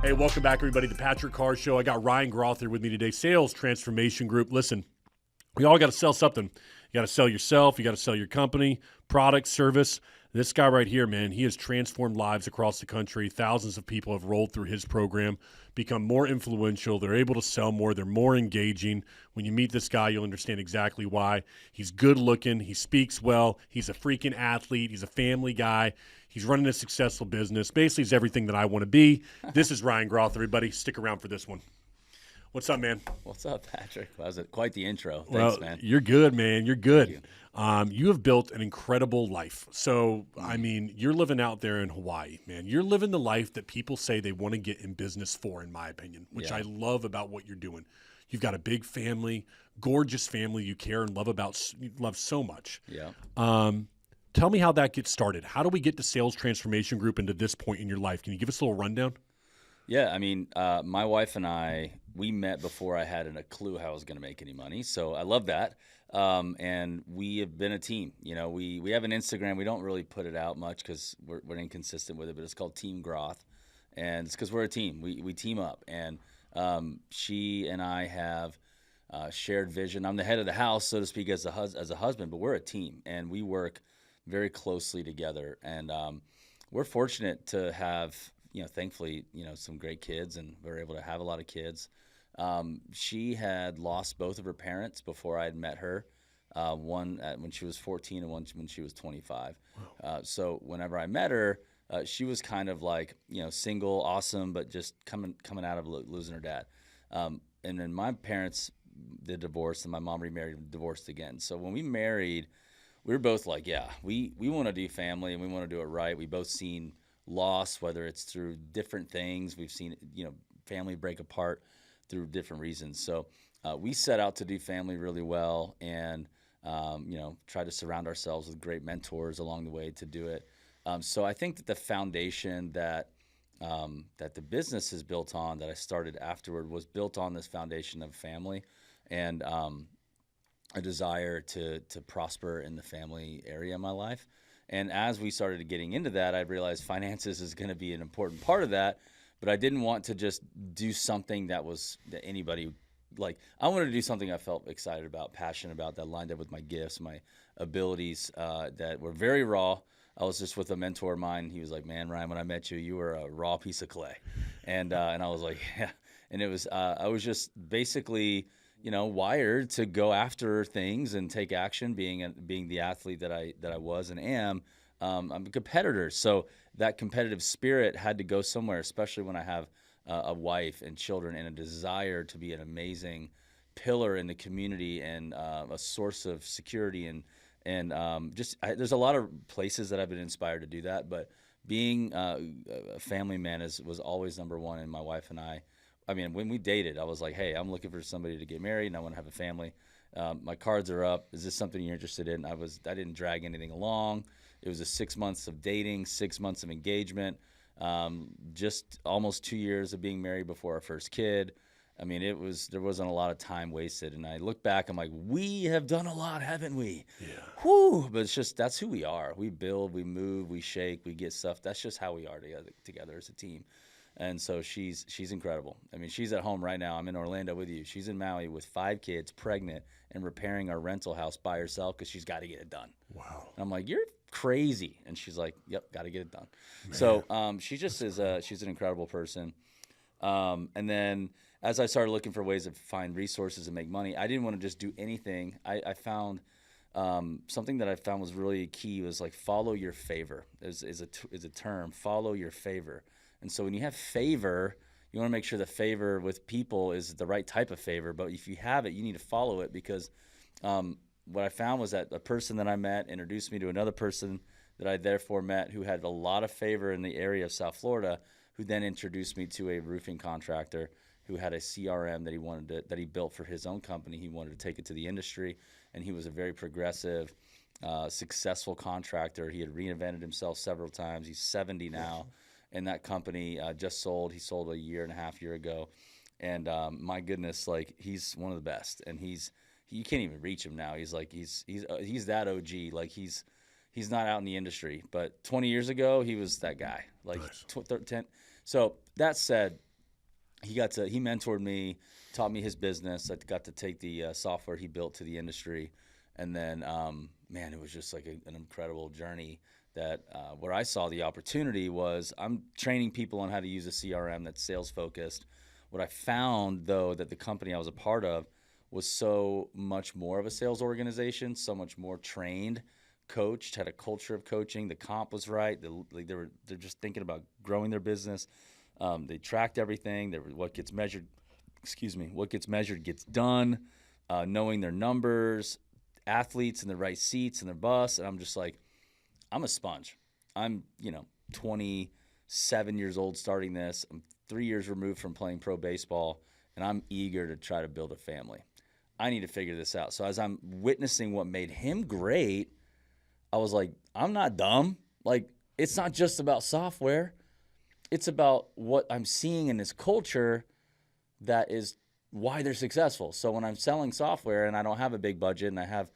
Hey, welcome back, everybody, to the Patrick Carr Show. I got Ryan Groth here with me today, Sales Transformation Group. Listen, we all got to sell something. You got to sell yourself. You got to sell your company, product, service. This guy right here, man, he has transformed lives across the country. Thousands of people have rolled through his program, become more influential. They're able to sell more. They're more engaging. When you meet this guy, you'll understand exactly why. He's good looking. He speaks well. He's a freaking athlete. He's a family guy. He's running a successful business. Basically, he's everything that I want to be. This is Ryan Groth, everybody. Stick around for this one. What's up, man? What's up, Patrick? That was quite the intro. Thanks, man. You're good, man. You're good. You. You have built an incredible life. So, I mean, you're living out there in Hawaii, man. You're living the life that people say they want to get in business for, in my opinion, which I love about what you're doing. You've got a big family, gorgeous family you care and love so much. Yeah. Tell me how that gets started. How do we get the Sales Transformation Group into this point in your life? Can you give us a little rundown? Yeah, I mean, my wife and I, we met before I had a clue how I was going to make any money. So I love that. And we have been a team. You know, we have an Instagram. We don't really put it out much because we're inconsistent with it, but it's called Team Groth. And it's because we're a team. We team up. And she and I have shared vision. I'm the head of the house, so to speak, as a husband, but we're a team. And we work very closely together. And we're fortunate to have, thankfully, some great kids, and we're able to have a lot of kids. She had lost both of her parents before I had met her, one when she was 14 and one when she was 25. Wow. So whenever I met her, she was kind of like, single, awesome, but just coming out of losing her dad. And then my parents did divorce, and my mom remarried and divorced again. So when we married, we were both like, yeah, we want to do family and we want to do it right. We both seen loss, whether it's through different things. We've seen, family break apart through different reasons. So we set out to do family really well and, try to surround ourselves with great mentors along the way to do it. So I think that the foundation that the business is built on, that I started afterward, was built on this foundation of family and a desire to prosper in the family area of my life. And as we started getting into that, I realized finances is going to be an important part of that, but I didn't want to just do something that anybody, like, I wanted to do something I felt excited about, passionate about, that lined up with my gifts, my abilities, that were very raw. I was just with a mentor of mine. He was like, man, Ryan, when I met you, you were a raw piece of clay. And I was like, yeah. And it was, I was just basically, wired to go after things and take action, being the athlete that I was and am. I'm a competitor. So that competitive spirit had to go somewhere, especially when I have a wife and children and a desire to be an amazing pillar in the community and a source of security. And there's a lot of places that I've been inspired to do that. But being a family man was always number one. And my wife and I mean, when we dated, I was like, hey, I'm looking for somebody to get married and I want to have a family. My cards are up. Is this something you're interested in? I didn't drag anything along. It was 6 months of dating, 6 months of engagement, just almost 2 years of being married before our first kid. I mean, there wasn't a lot of time wasted. And I look back, I'm like, we have done a lot, haven't we? Yeah. Whew. But it's just, that's who we are. We build, we move, we shake, we get stuff. That's just how we are together as a team. And so she's incredible. I mean, she's at home right now. I'm in Orlando with you. She's in Maui with 5 kids, pregnant, and repairing our rental house by herself because she's got to get it done. Wow. And I'm like, you're crazy. And she's like, yep, got to get it done. Man. So she just is she's an incredible person. And then as I started looking for ways to find resources and make money, I didn't want to just do anything. I found something that I found was really key was like follow your favor is a term, follow your favor. And so when you have favor, you want to make sure the favor with people is the right type of favor. But if you have it, you need to follow it because what I found was that a person that I met introduced me to another person that I therefore met who had a lot of favor in the area of South Florida, who then introduced me to a roofing contractor who had a CRM that he built for his own company. He wanted to take it to the industry, and he was a very progressive, successful contractor. He had reinvented himself several times. He's 70 now. And that company just sold. He sold a year and a half ago. And my goodness, like he's one of the best. And you can't even reach him now. He's that OG. Like he's not out in the industry. But 20 years ago, he was that guy. Like nice. 10. So that said, he mentored me, taught me his business. I got to take the software he built to the industry. And then, man, it was just like an incredible journey that where I saw the opportunity was I'm training people on how to use a CRM that's sales focused. What I found, though, that the company I was a part of was so much more of a sales organization, so much more trained, coached, had a culture of coaching. The comp was right. They're just thinking about growing their business. They tracked everything. What gets measured gets done. Knowing their numbers, athletes in the right seats in their bus, and I'm just like, I'm a sponge. I'm 27 years old starting this. I'm 3 years removed from playing pro baseball, and I'm eager to try to build a family. I need to figure this out. So as I'm witnessing what made him great, I was like, I'm not dumb. Like, it's not just about software. It's about what I'm seeing in this culture that is why they're successful. So when I'm selling software and I don't have a big budget and I have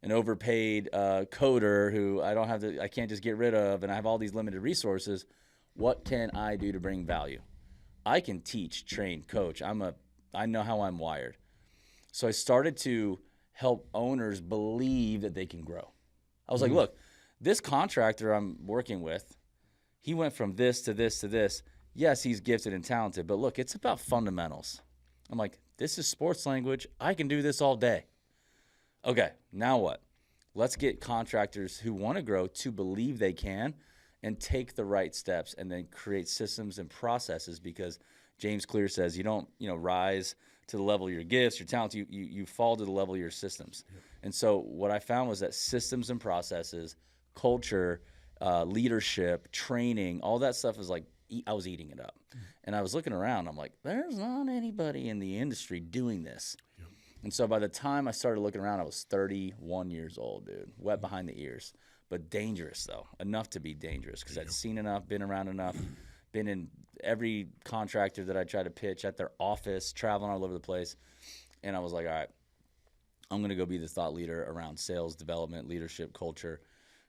an overpaid coder who I can't just get rid of, and I have all these limited resources, what can I do to bring value? I can teach, train, coach. I know how I'm wired. So I started to help owners believe that they can grow. I was like, look, this contractor I'm working with, he went from this to this to this. Yes, he's gifted and talented, but look, it's about fundamentals. I'm like, this is sports language. I can do this all day. Okay, now what? Let's get contractors who want to grow to believe they can and take the right steps and then create systems and processes, because James Clear says you don't, rise to the level of your gifts, your talents, you fall to the level of your systems. Yep. And so what I found was that systems and processes, culture, leadership, training, all that stuff is like, I was eating it up. And I was looking around, I'm like, there's not anybody in the industry doing this. Yep. And so by the time I started looking around, I was 31 years old, dude, wet behind the ears, but dangerous though, enough to be dangerous, because I'd seen enough, been around enough, been in every contractor that I tried to pitch at their office, traveling all over the place. And I was like, all right, I'm going to go be the thought leader around sales, development, leadership, culture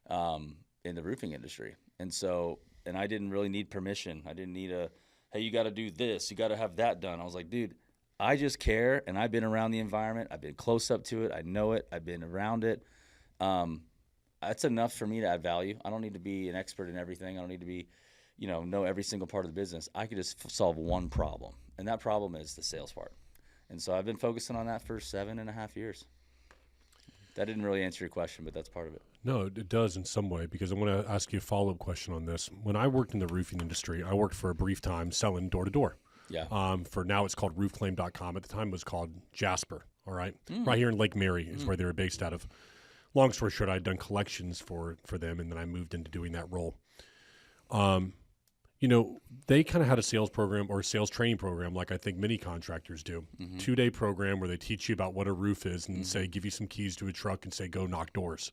in the roofing industry. And I didn't really need permission. I didn't need hey, you got to do this. You got to have that done. I was like, dude, I just care, and I've been around the environment. I've been close up to it. I know it. I've been around it. That's enough for me to add value. I don't need to be an expert in everything. I don't need to be, know every single part of the business. I could just solve one problem, and that problem is the sales part. And so I've been focusing on that for 7.5 years. That didn't really answer your question, but that's part of it. No, it does in some way, because I want to ask you a follow-up question on this. When I worked in the roofing industry, I worked for a brief time selling door-to-door. Yeah. For now it's called roofclaim.com. At the time it was called Jasper, all right? Right here in Lake Mary is where they were based out of. Long story short, I'd done collections for them, and then I moved into doing that role. They kind of had a sales program or a sales training program like I think many contractors do. 2-day program where they teach you about what a roof is and say, give you some keys to a truck and say, go knock doors.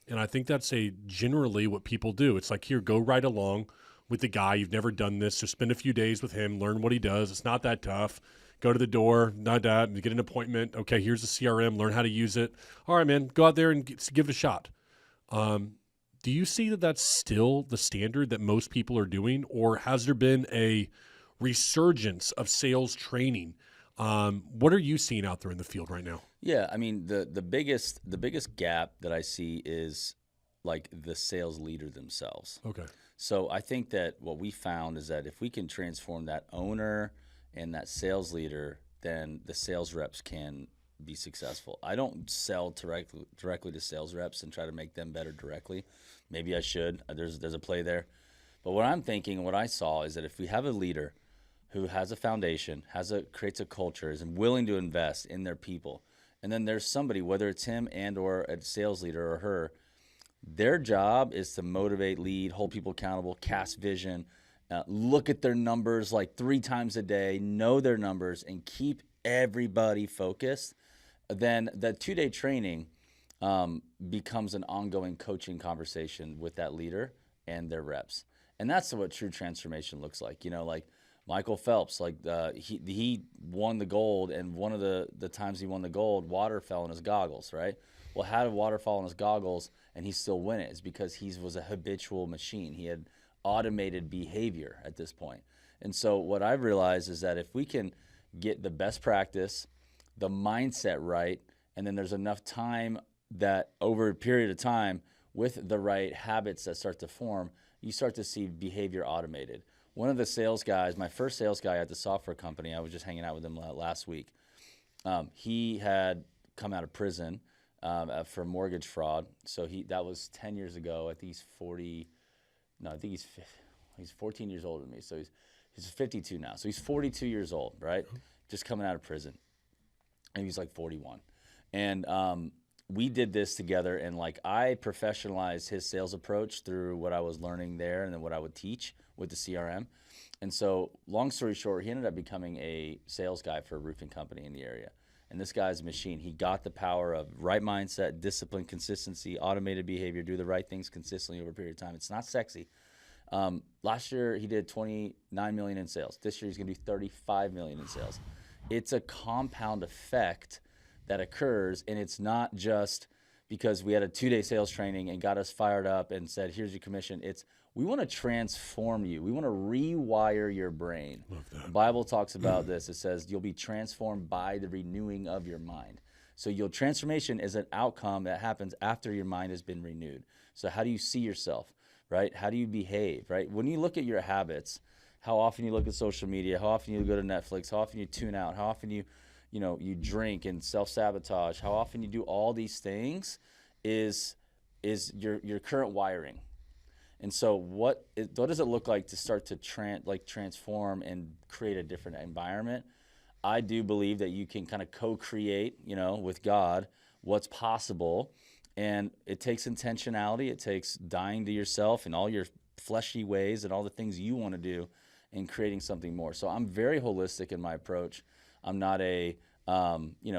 And I think that's generally what people do. It's like, here, go right along with the guy. You've never done this, so spend a few days with him, learn what he does. It's not that tough. Go to the door, get an appointment. Okay, here's the CRM, learn how to use it. All right, man, go out there and give it a shot. Do you see that that's still the standard that most people are doing, or has there been a resurgence of sales training? What are you seeing out there in the field right now? Yeah, I mean, the biggest gap that I see is like the sales leader themselves. Okay. So I think that what we found is that if we can transform that owner and that sales leader, then the sales reps can be successful. I don't sell directly to sales reps and try to make them better directly. Maybe I should. There's a play there. But what I'm thinking and what I saw is that if we have a leader who has a foundation, creates a culture, is willing to invest in their people, and then there's somebody, whether it's him and or a sales leader or her, their job is to motivate, lead, hold people accountable, cast vision, look at their numbers like 3 times a day, know their numbers, and keep everybody focused. Then that 2-day training becomes an ongoing coaching conversation with that leader and their reps. And that's what true transformation looks like. Like Michael Phelps, he won the gold, and one of the times he won the gold, water fell in his goggles, right? Well, how did water fall in his goggles and he still win it? It's because he was a habitual machine. He had automated behavior at this point. And so what I've realized is that if we can get the best practice, the mindset right, and then there's enough time that over a period of time with the right habits that start to form, you start to see behavior automated. One of the sales guys, my first sales guy at the software company, I was just hanging out with him last week. He had come out of prison for mortgage fraud. So that was 10 years ago. I think he's 40. No, I think he's 14 years older than me. So he's 52 now. So he's 42 years old, right? Just coming out of prison. And he's like 41. And we did this together, and like I professionalized his sales approach through what I was learning there and then what I would teach with the CRM. And so long story short, he ended up becoming a sales guy for a roofing company in the area. And this guy's a machine. He got the power of right mindset, discipline, consistency, automated behavior, do the right things consistently over a period of time. It's not sexy. Last year, he did $29 million in sales. This year, he's going to do $35 million in sales. It's a compound effect that occurs, and it's not just because we had a 2-day sales training and got us fired up and said, here's your commission. It's we want to transform you. We want to rewire your brain. Love that. The Bible talks about this. It says you'll be transformed by the renewing of your mind. So your transformation is an outcome that happens after your mind has been renewed. So how do you see yourself, right? How do you behave, right? When you look at your habits, how often you look at social media, how often you go to Netflix, how often you tune out, how often you drink and self-sabotage, how often you do all these things is your current wiring. And so what does it look like to start to transform and create a different environment? I do believe that you can kind of co-create, with God what's possible. And it takes intentionality. It takes dying to yourself and all your fleshy ways and all the things you want to do and creating something more. So I'm very holistic in my approach. I'm not a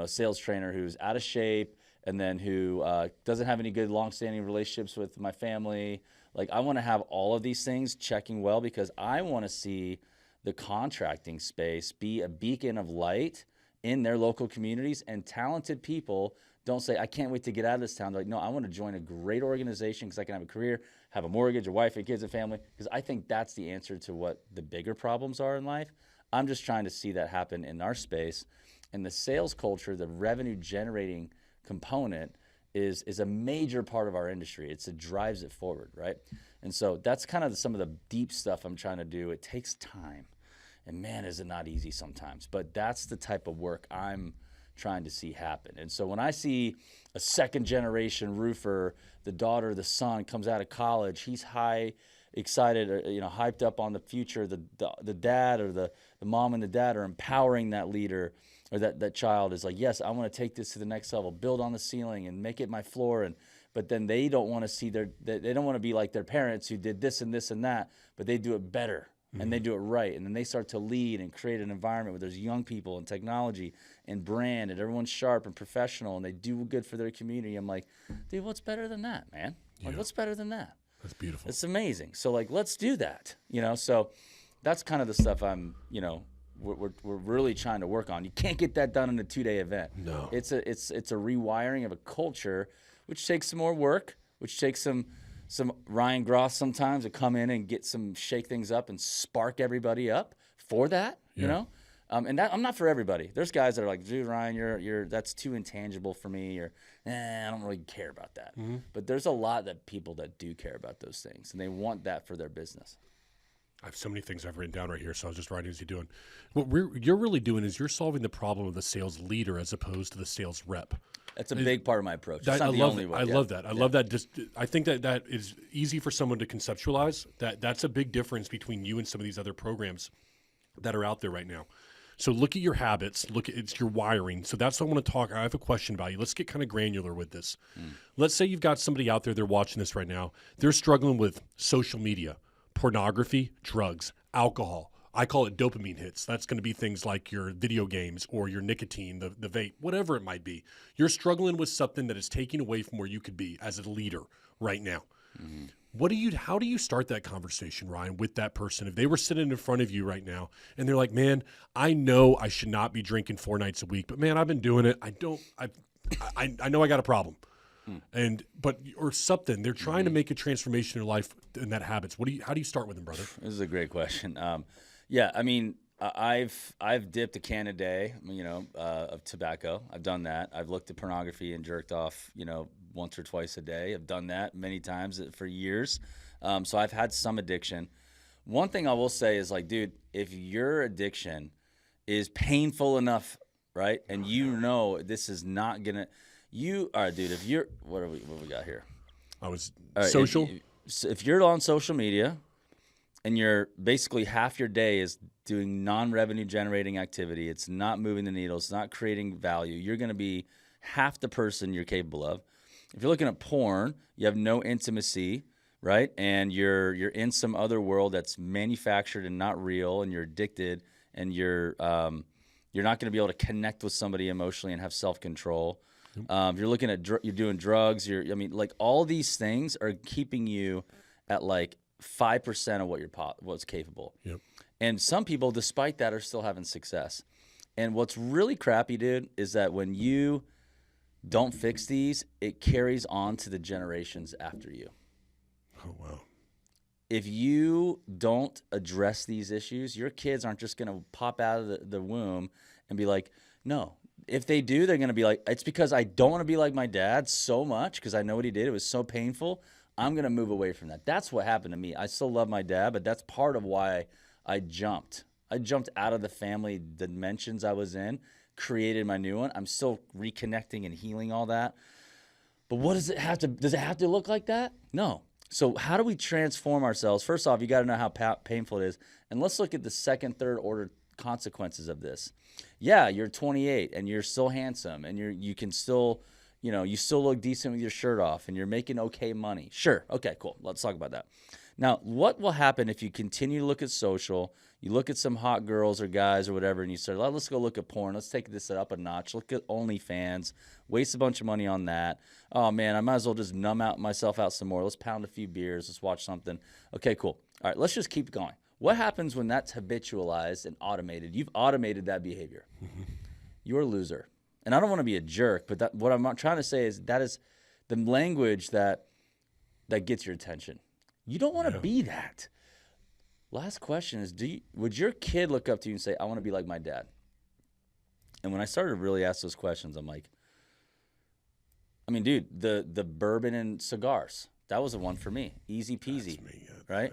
sales trainer who's out of shape and then who doesn't have any good long-standing relationships with my family. Like I want to have all of these things checking well because I want to see the contracting space be a beacon of light in their local communities, and talented people don't say, I can't wait to get out of this town. They're like, no, I want to join a great organization because I can have a career, have a mortgage, a wife, and kids and family, because I think that's the answer to what the bigger problems are in life. I'm just trying to see that happen in our space. And the sales culture, the revenue generating component is a major part of our industry. It drives it forward, right? And so that's kind of some of the deep stuff I'm trying to do. It takes time. And man, is it not easy sometimes. But that's the type of work I'm trying to see happen. And so when I see a second generation roofer, the daughter, the son comes out of college, he's excited, or, hyped up on the future. The dad or the mom and the dad are empowering that leader, or that child is like, yes, I want to take this to the next level, build on the ceiling and make it my floor. But then they don't want to see they don't want to be like their parents who did this and this and that, but they do it better. And they do it right. And then they start to lead and create an environment where there's young people and technology and brand and everyone's sharp and professional and they do good for their community. I'm like, dude, what's better than that, man? Like, what's better than that? That's beautiful. It's amazing. So like, let's do that. So that's kind of the stuff we're really trying to work on. You can't get that done in a 2-day event. No. It's a rewiring of a culture, which takes some more work, which takes some Ryan Groth sometimes to come in and shake things up and spark everybody up for that, and that I'm not for everybody. There's guys that are like, dude, Ryan, you're that's too intangible for me, or I don't really care about that. Mm-hmm. But there's a lot of people that do care about those things, and they want that for their business. I have so many things I've written down right here, so I was just writing as you're doing. What you're really doing is you're solving the problem of the sales leader as opposed to the sales rep. That's a big part of my approach. That's not the only one. I love that. I love that. I think that is easy for someone to conceptualize. That's a big difference between you and some of these other programs that are out there right now. So look at your habits. It's your wiring. So that's what I want to talk. I have a question about you. Let's get kind of granular with this. Let's say you've got somebody out there, they're watching this right now. They're struggling with social media, pornography, drugs, alcohol. I call it dopamine hits. That's going to be things like your video games or your nicotine, the vape, whatever it might be. You're struggling with something that is taking away from where you could be as a leader right now. Mm-hmm. How do you start that conversation, Ryan, with that person? If they were sitting in front of you right now and they're like, man, I know I should not be drinking 4 nights a week, but man, I've been doing it. I know I got a problem. Or something. They're trying to make a transformation in their life in that habits. How do you start with them, brother? This is a great question. Yeah, I mean, I've dipped a can a day, of tobacco. I've done that. I've looked at pornography and jerked off, once or twice a day. I've done that many times for years. So I've had some addiction. One thing I will say is like, dude, if your addiction is painful enough, right, and this is not gonna, all right, dude. If you're, what we got here? I was All right, social. if you're on social media and you're basically half your day is doing non-revenue generating activity, it's not moving the needle, it's not creating value, you're going to be half the person you're capable of. If you're looking at porn, you have no intimacy, right? And you're in some other world that's manufactured and not real, and you're addicted, and you're not going to be able to connect with somebody emotionally and have self-control. If you're looking at you're doing drugs, like all these things are keeping you at like 5% of what's capable. Yep. And some people, despite that, are still having success. And what's really crappy, dude, is that when you don't fix these, it carries on to the generations after you. Oh, wow. If you don't address these issues, your kids aren't just going to pop out of the womb and be like, no. If they do, they're going to be like, it's because I don't want to be like my dad so much because I know what he did. It was so painful. I'm going to move away from that. That's what happened to me. I still love my dad, but that's part of why I jumped. I jumped out of the family dimensions I was in, created my new one. I'm still reconnecting and healing all that. But what does it have to look like that? No. So how do we transform ourselves? First off, you got to know how painful it is. And let's look at the second, third order consequences of this. Yeah, you're 28 and you're still handsome and you can still, you still look decent with your shirt off and you're making okay money. Sure. Okay, cool. Let's talk about that. Now, what will happen if you continue to look at social, you look at some hot girls or guys or whatever, and you start, let's go look at porn. Let's take this up a notch. Look at OnlyFans. Waste a bunch of money on that. Oh, man, I might as well just numb myself out some more. Let's pound a few beers. Let's watch something. Okay, cool. All right, let's just keep going. What happens when that's habitualized and automated? You've automated that behavior. You're a loser. And I don't want to be a jerk, but what I'm trying to say is that is the language that gets your attention. You don't want to be that. Last question is, would your kid look up to you and say, I want to be like my dad? And when I started to really ask those questions, I'm like, dude, the bourbon and cigars, that was the one for me. Easy peasy, right?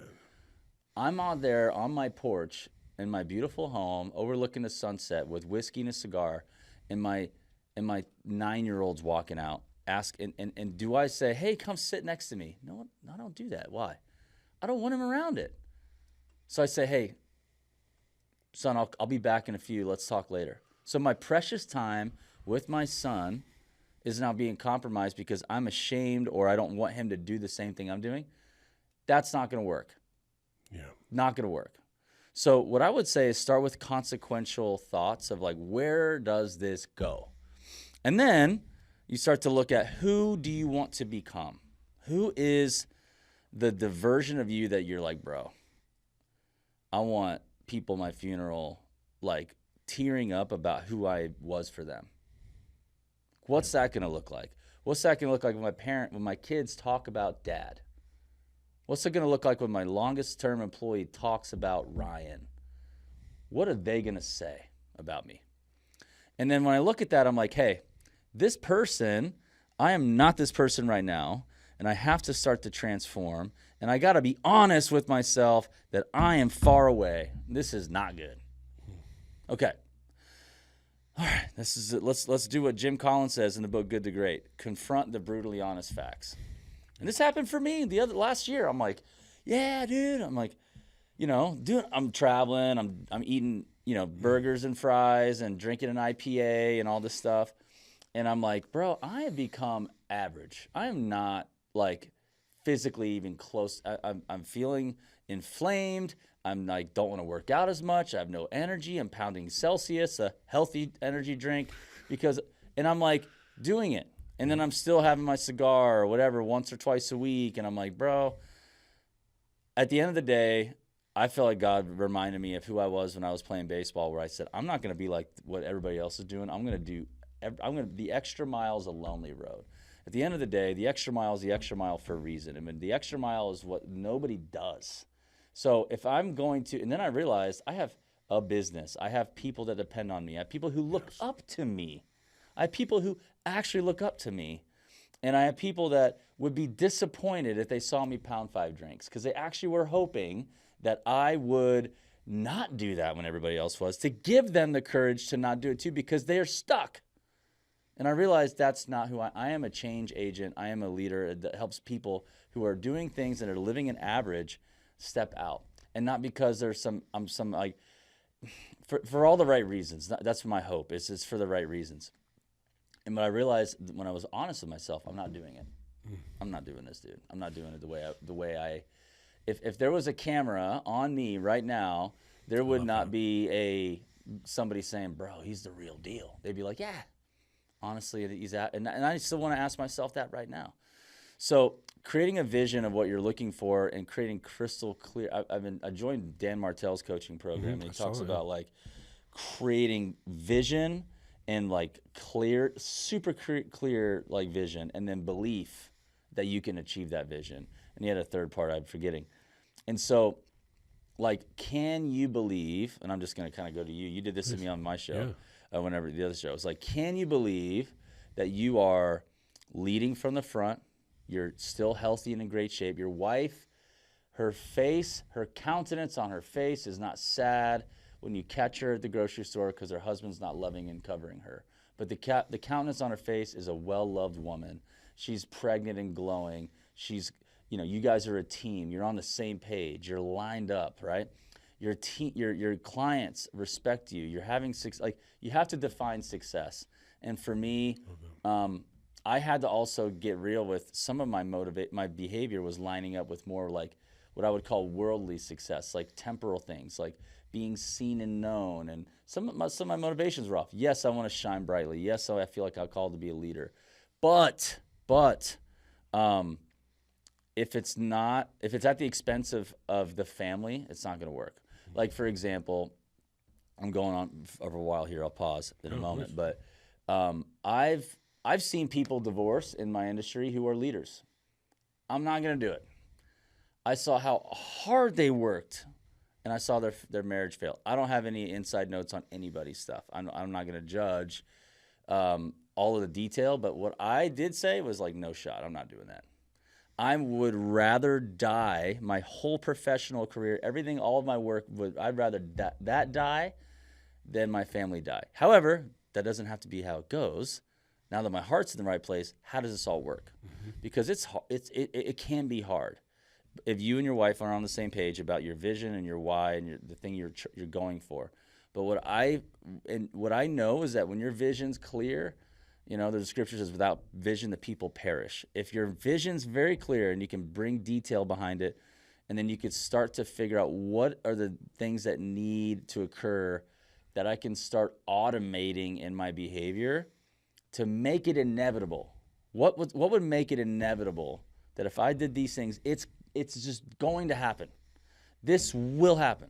I'm out there on my porch in my beautiful home overlooking the sunset with whiskey and a cigar, and my 9-year-old's walking out. And do I say, hey, come sit next to me? No, I don't do that. Why? I don't want him around it. So I say, hey, son, I'll be back in a few. Let's talk later. So my precious time with my son is now being compromised because I'm ashamed or I don't want him to do the same thing I'm doing. That's not going to work. Yeah. Not going to work. So what I would say is start with consequential thoughts of like, where does this go? And then you start to look at who do you want to become? Who is the version of you that you're like, bro, I want people at my funeral like tearing up about who I was for them. What's that going to look like? What's that going to look like when my kids talk about dad? What's it going to look like when my longest term employee talks about Ryan? What are they going to say about me? And then when I look at that, I'm like, hey, this person, I am not this person right now, and I have to start to transform, and I got to be honest with myself that I am far away. This is not good. Okay. All right, this is it. Let's do what Jim Collins says in the book Good to Great. Confront the brutally honest facts. And this happened for me last year. I'm like, yeah, dude. I'm like, I'm traveling. I'm eating, burgers and fries and drinking an IPA and all this stuff. And I'm like, bro, I have become average. I am not like physically even close. I'm feeling inflamed. I'm like, don't want to work out as much. I have no energy. I'm pounding Celsius, a healthy energy drink, and I'm like doing it. And then I'm still having my cigar or whatever once or twice a week. And I'm like, bro, at the end of the day, I felt like God reminded me of who I was when I was playing baseball, where I said, I'm not going to be like what everybody else is doing. The extra mile is a lonely road. At the end of the day, the extra mile is the extra mile for a reason. The extra mile is what nobody does. So if I'm going to, and then I realized I have a business. I have people that depend on me. I have people who look up to me. I have people who actually look up to me. And I have people that would be disappointed if they saw me pound 5 drinks because they actually were hoping that I would not do that when everybody else was, to give them the courage to not do it too because they are stuck. And I realized that's not who I am. A change agent. I am a leader that helps people who are doing things that are living an average step out. And not because there's I'm some like, for all the right reasons. That's my hope. It's for the right reasons. And what I realized when I was honest with myself, I'm not doing it. I'm not doing this, dude. I'm not doing it the way I if there was a camera on me right now, there would not be somebody saying, "Bro, he's the real deal." They'd be like, "Yeah, honestly, he's at." And I still want to ask myself that right now. So creating a vision of what you're looking for and creating crystal clear. I joined Dan Martell's coaching program, and he talks about like creating vision and like clear, super clear like vision, and then belief that you can achieve that vision. And he had a third part I'm forgetting. And so, like, can you believe? And I'm just going to kind of go to you. You did this to me on my show, whenever the other show. It's like, can you believe that you are leading from the front? You're still healthy and in great shape. Your wife, her face, her countenance on her face is not sad when you catch her at the grocery store because her husband's not loving and covering her. But the countenance on her face is a well-loved woman. She's pregnant and glowing. She's, you guys are a team. You're on the same page. You're lined up, right? Your clients respect you. You're having success. Like, you have to define success. And for me, I had to also get real with some of my behavior was lining up with more like what I would call worldly success, like temporal things, like being seen and known. And some of my motivations were off. Yes, I want to shine brightly. Yes, I feel like I'm called to be a leader. But if it's at the expense of the family, it's not going to work. Like, for example, I'm going on over a while here. I'll pause in a moment. But I've seen people divorce in my industry who are leaders. I'm not going to do it. I saw how hard they worked, and I saw their marriage fail. I don't have any inside notes on anybody's stuff. I'm not going to judge all of the detail, but what I did say was like, no shot. I'm not doing that. I would rather die my whole professional career, everything, all of my work, I'd rather that die than my family die. However, that doesn't have to be how it goes. Now that my heart's in the right place, how does this all work? Because it can be hard. If you and your wife are on the same page about your vision and your why and the thing you're going for. But what I know is that when your vision's clear, the scripture says without vision the people perish. If your vision's very clear and you can bring detail behind it, and then you could start to figure out what are the things that need to occur that I can start automating in my behavior to make it inevitable. What would make it inevitable that if I did these things, it's just going to happen. This will happen.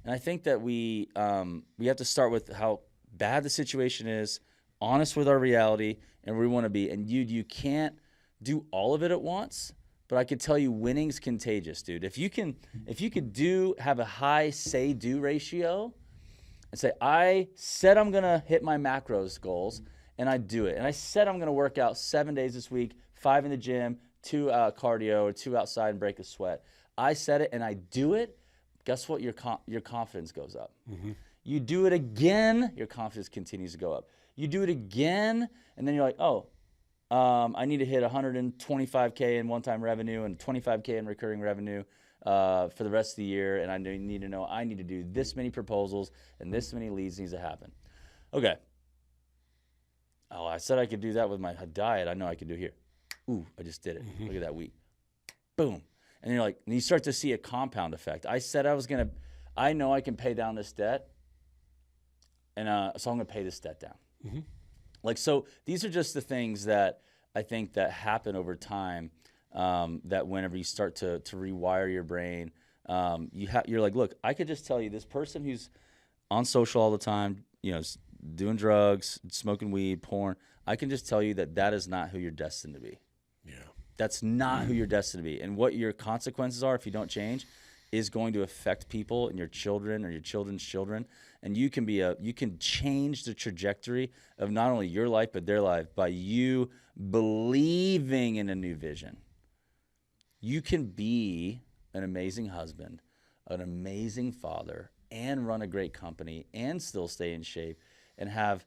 And I think that we have to start with how bad the situation is, honest with our reality, and where we want to be. And you can't do all of it at once, but I could tell you winning's contagious, dude. If you could have a high say-do ratio and say, I said I'm going to hit my macros goals, and I do it. And I said I'm going to work out 7 days this week, 5 in the gym, 2 cardio, or 2 outside and break a sweat. I said it and I do it. Guess what? Your confidence goes up. You do it again, your confidence continues to go up. You do it again, and then you're like, I need to hit 125K in one-time revenue and 25K in recurring revenue for the rest of the year, and I need to know I need to do this many proposals and this many leads needs to happen. Okay. Oh, I said I could do that with my diet. I know I could do here. Ooh, I just did it. Look at that week. Boom. And you're like, and you start to see a compound effect. I said I know I can pay down this debt, and so I'm going to pay this debt down. Like, so these are just the things that I think that happen over time, that whenever you start to rewire your brain, you're like, look, I could just tell you this person who's on social all the time, doing drugs, smoking weed, porn, I can just tell you that is not who you're destined to be. Yeah. That's not who you're destined to be. And what your consequences are if you don't change is going to affect people and your children or your children's children. And you can change the trajectory of not only your life, but their life by you believing in a new vision. You can be an amazing husband, an amazing father, and run a great company and still stay in shape and have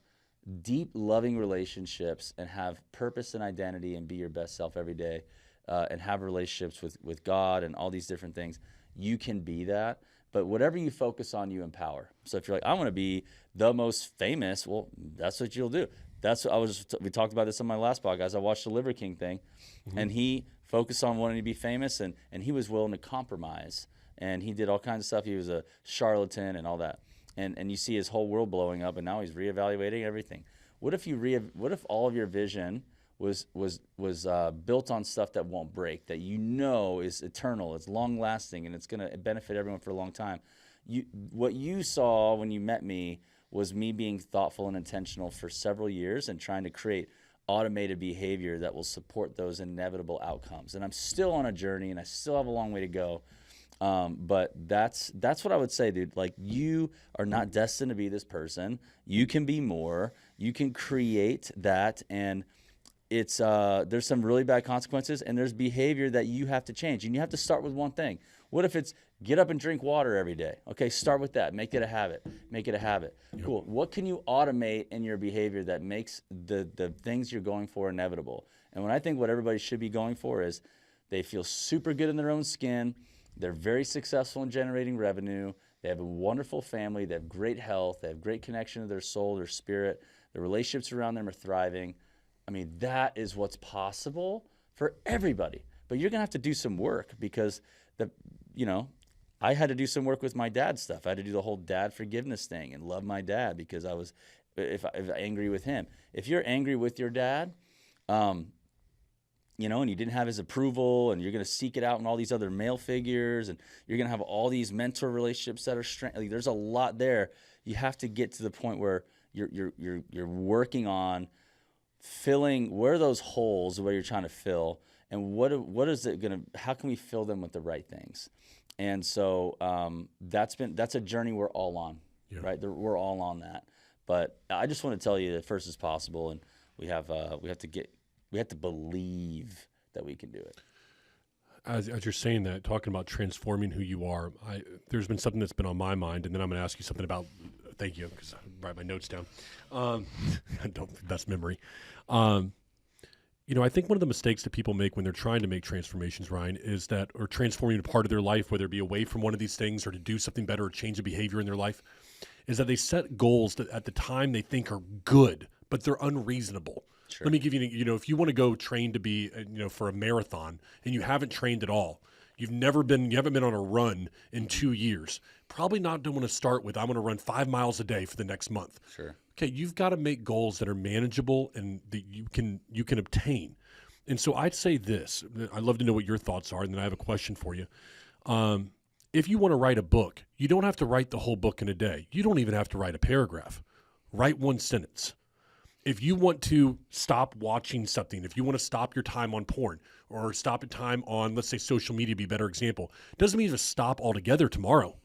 deep, loving relationships and have purpose and identity and be your best self every day and have relationships with God and all these different things. You can be that. But whatever you focus on, you empower. So if you're like, I want to be the most famous, well, that's what you'll do. We talked about this on my last podcast. I watched the Liver King thing, and he focused on wanting to be famous, and he was willing to compromise. And he did all kinds of stuff. He was a charlatan and all that. And you see his whole world blowing up, and now he's reevaluating everything. What if all of your vision was built on stuff that won't break, that you know is eternal, it's long lasting, and it's going to benefit everyone for a long time? What you saw when you met me was me being thoughtful and intentional for several years and trying to create automated behavior that will support those inevitable outcomes. And I'm still on a journey, and I still have a long way to go. But that's what I would say, dude. Like, you are not destined to be this person. You can be more. You can create that, and it's there's some really bad consequences, and there's behavior that you have to change, and you have to start with one thing. What if it's get up and drink water every day? Okay, start with that. Make it a habit. Make it a habit. Yep. Cool. What can you automate in your behavior that makes the things you're going for inevitable? And what I think what everybody should be going for is they feel super good in their own skin. They're very successful in generating revenue. They have a wonderful family. They have great health. They have great connection to their soul, their spirit. The relationships around them are thriving. I mean, that is what's possible for everybody. But you're going to have to do some work because, I had to do some work with my dad's stuff. I had to do the whole dad forgiveness thing and love my dad because I was if angry with him. If you're angry with your dad, and you didn't have his approval, and you're going to seek it out in all these other male figures, and you're going to have all these mentor relationships that are like, there's a lot there. You have to get to the point where you're working on filling where are those holes where you're trying to fill, and what is it going to? How can we fill them with the right things? And so that's a journey we're all on, right? We're all on that. But I just want to tell you that first is possible, and we have to believe that we can do it. As you're saying that, talking about transforming who you are, there's been something that's been on my mind, and then I'm going to ask you something about. Thank you, because I write my notes down. I don't best memory. I think one of the mistakes that people make when they're trying to make transformations, Ryan, is that, or transforming a part of their life, whether it be away from one of these things or to do something better or change a behavior in their life, is that they set goals that at the time they think are good, but they're unreasonable. Sure. Let me give you, if you want to go train to be, for a marathon and you haven't trained at all, you haven't been on a run in 2 years, probably not want to start with, I'm going to run 5 miles a day for the next month. Sure. Okay. You've got to make goals that are manageable and that you can obtain. And so I'd say this, I'd love to know what your thoughts are. And then I have a question for you. If you want to write a book, you don't have to write the whole book in a day. You don't even have to write a paragraph. Write one sentence. If you want to stop watching something, if you want to stop your time on porn or stop your time on, let's say, social media, be a better example, doesn't mean to stop altogether tomorrow.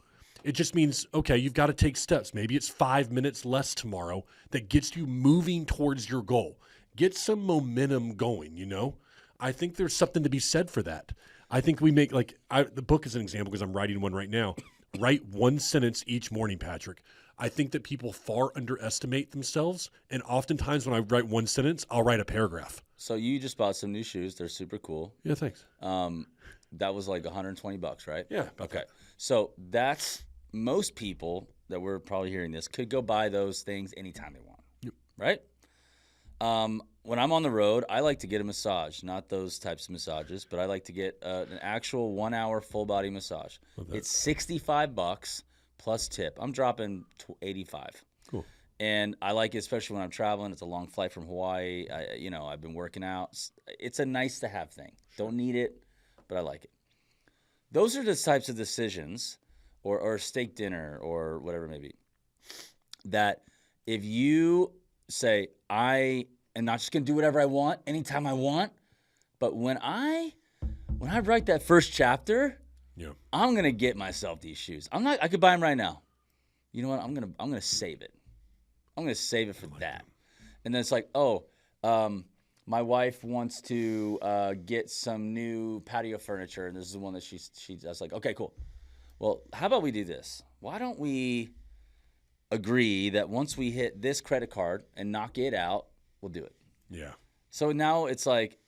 It just means, okay, you've got to take steps. Maybe it's 5 minutes less tomorrow that gets you moving towards your goal. Get some momentum going, I think there's something to be said for that. I think we make, the book is an example because I'm writing one right now. Write one sentence each morning, Patrick. I think that people far underestimate themselves, and oftentimes when I write one sentence, I'll write a paragraph. So you just bought some new shoes. They're super cool. Yeah, thanks. That was like $120, right? Yeah. Okay. So that's most people that were probably hearing this could go buy those things anytime they want, right? When I'm on the road, I like to get a massage, not those types of massages, but I like to get an actual 1 hour full body massage. It's $65 plus tip. I'm dropping $85. Cool. And I like it, especially when I'm traveling. It's a long flight from Hawaii. I've been working out. It's a nice to have thing. Don't need it, but I like it. Those are the types of decisions, or steak dinner or whatever it may be, that if you say, I am not just going to do whatever I want anytime I want, but when I write that first chapter, Yeah. I'm gonna get myself these shoes. I could buy them right now. You know what? I'm gonna save it. I'm gonna save it for that. And then it's like, oh, my wife wants to get some new patio furniture, and this is the one that she does. Like, okay, cool. Well, how about we do this? Why don't we agree that once we hit this credit card and knock it out, we'll do it. Yeah. So now it's like,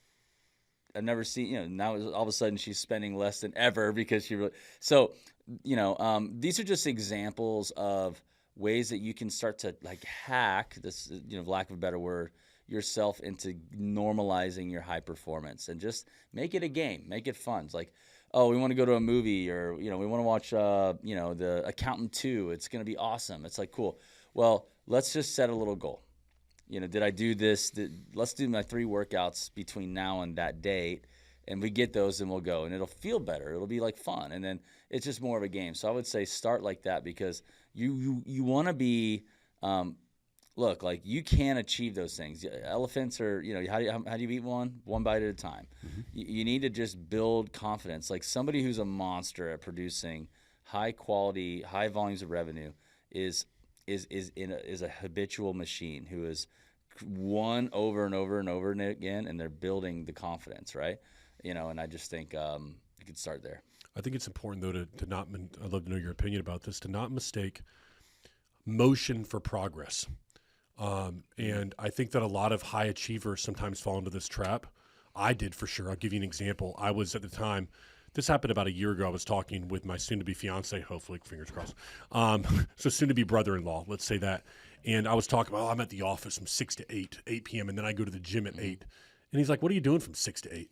I've never seen, now all of a sudden she's spending less than ever because she really, so, these are just examples of ways that you can start to like hack this, lack of a better word, yourself into normalizing your high performance and just make it a game, make it fun. It's like, oh, we want to go to a movie, or, we want to watch, The Accountant 2. It's going to be awesome. It's like, cool. Well, let's just set a little goal. Did I do this? Let's do my 3 workouts between now and that date, and we get those and we'll go. And it'll feel better. It'll be like fun. And then it's just more of a game. So I would say start like that, because you want to be, look, like you can achieve those things. Elephants are, how do you eat one bite at a time? Mm-hmm. You need to just build confidence. Like somebody who's a monster at producing high quality, high volumes of revenue is a habitual machine who is won over and over and over again, and they're building the confidence, right? And I just think you could start there. I think it's important, though, to not, I'd love to know your opinion about this, to not mistake motion for progress. And I think that a lot of high achievers sometimes fall into this trap. I did for sure. I'll give you an example. I was at the time, this happened about a year ago. I was talking with my soon-to-be fiance, hopefully, fingers crossed. So soon-to-be brother-in-law, let's say that. And I was talking about, I'm at the office from 6 to 8 p.m., and then I go to the gym at 8. And he's like, what are you doing from 6 to 8?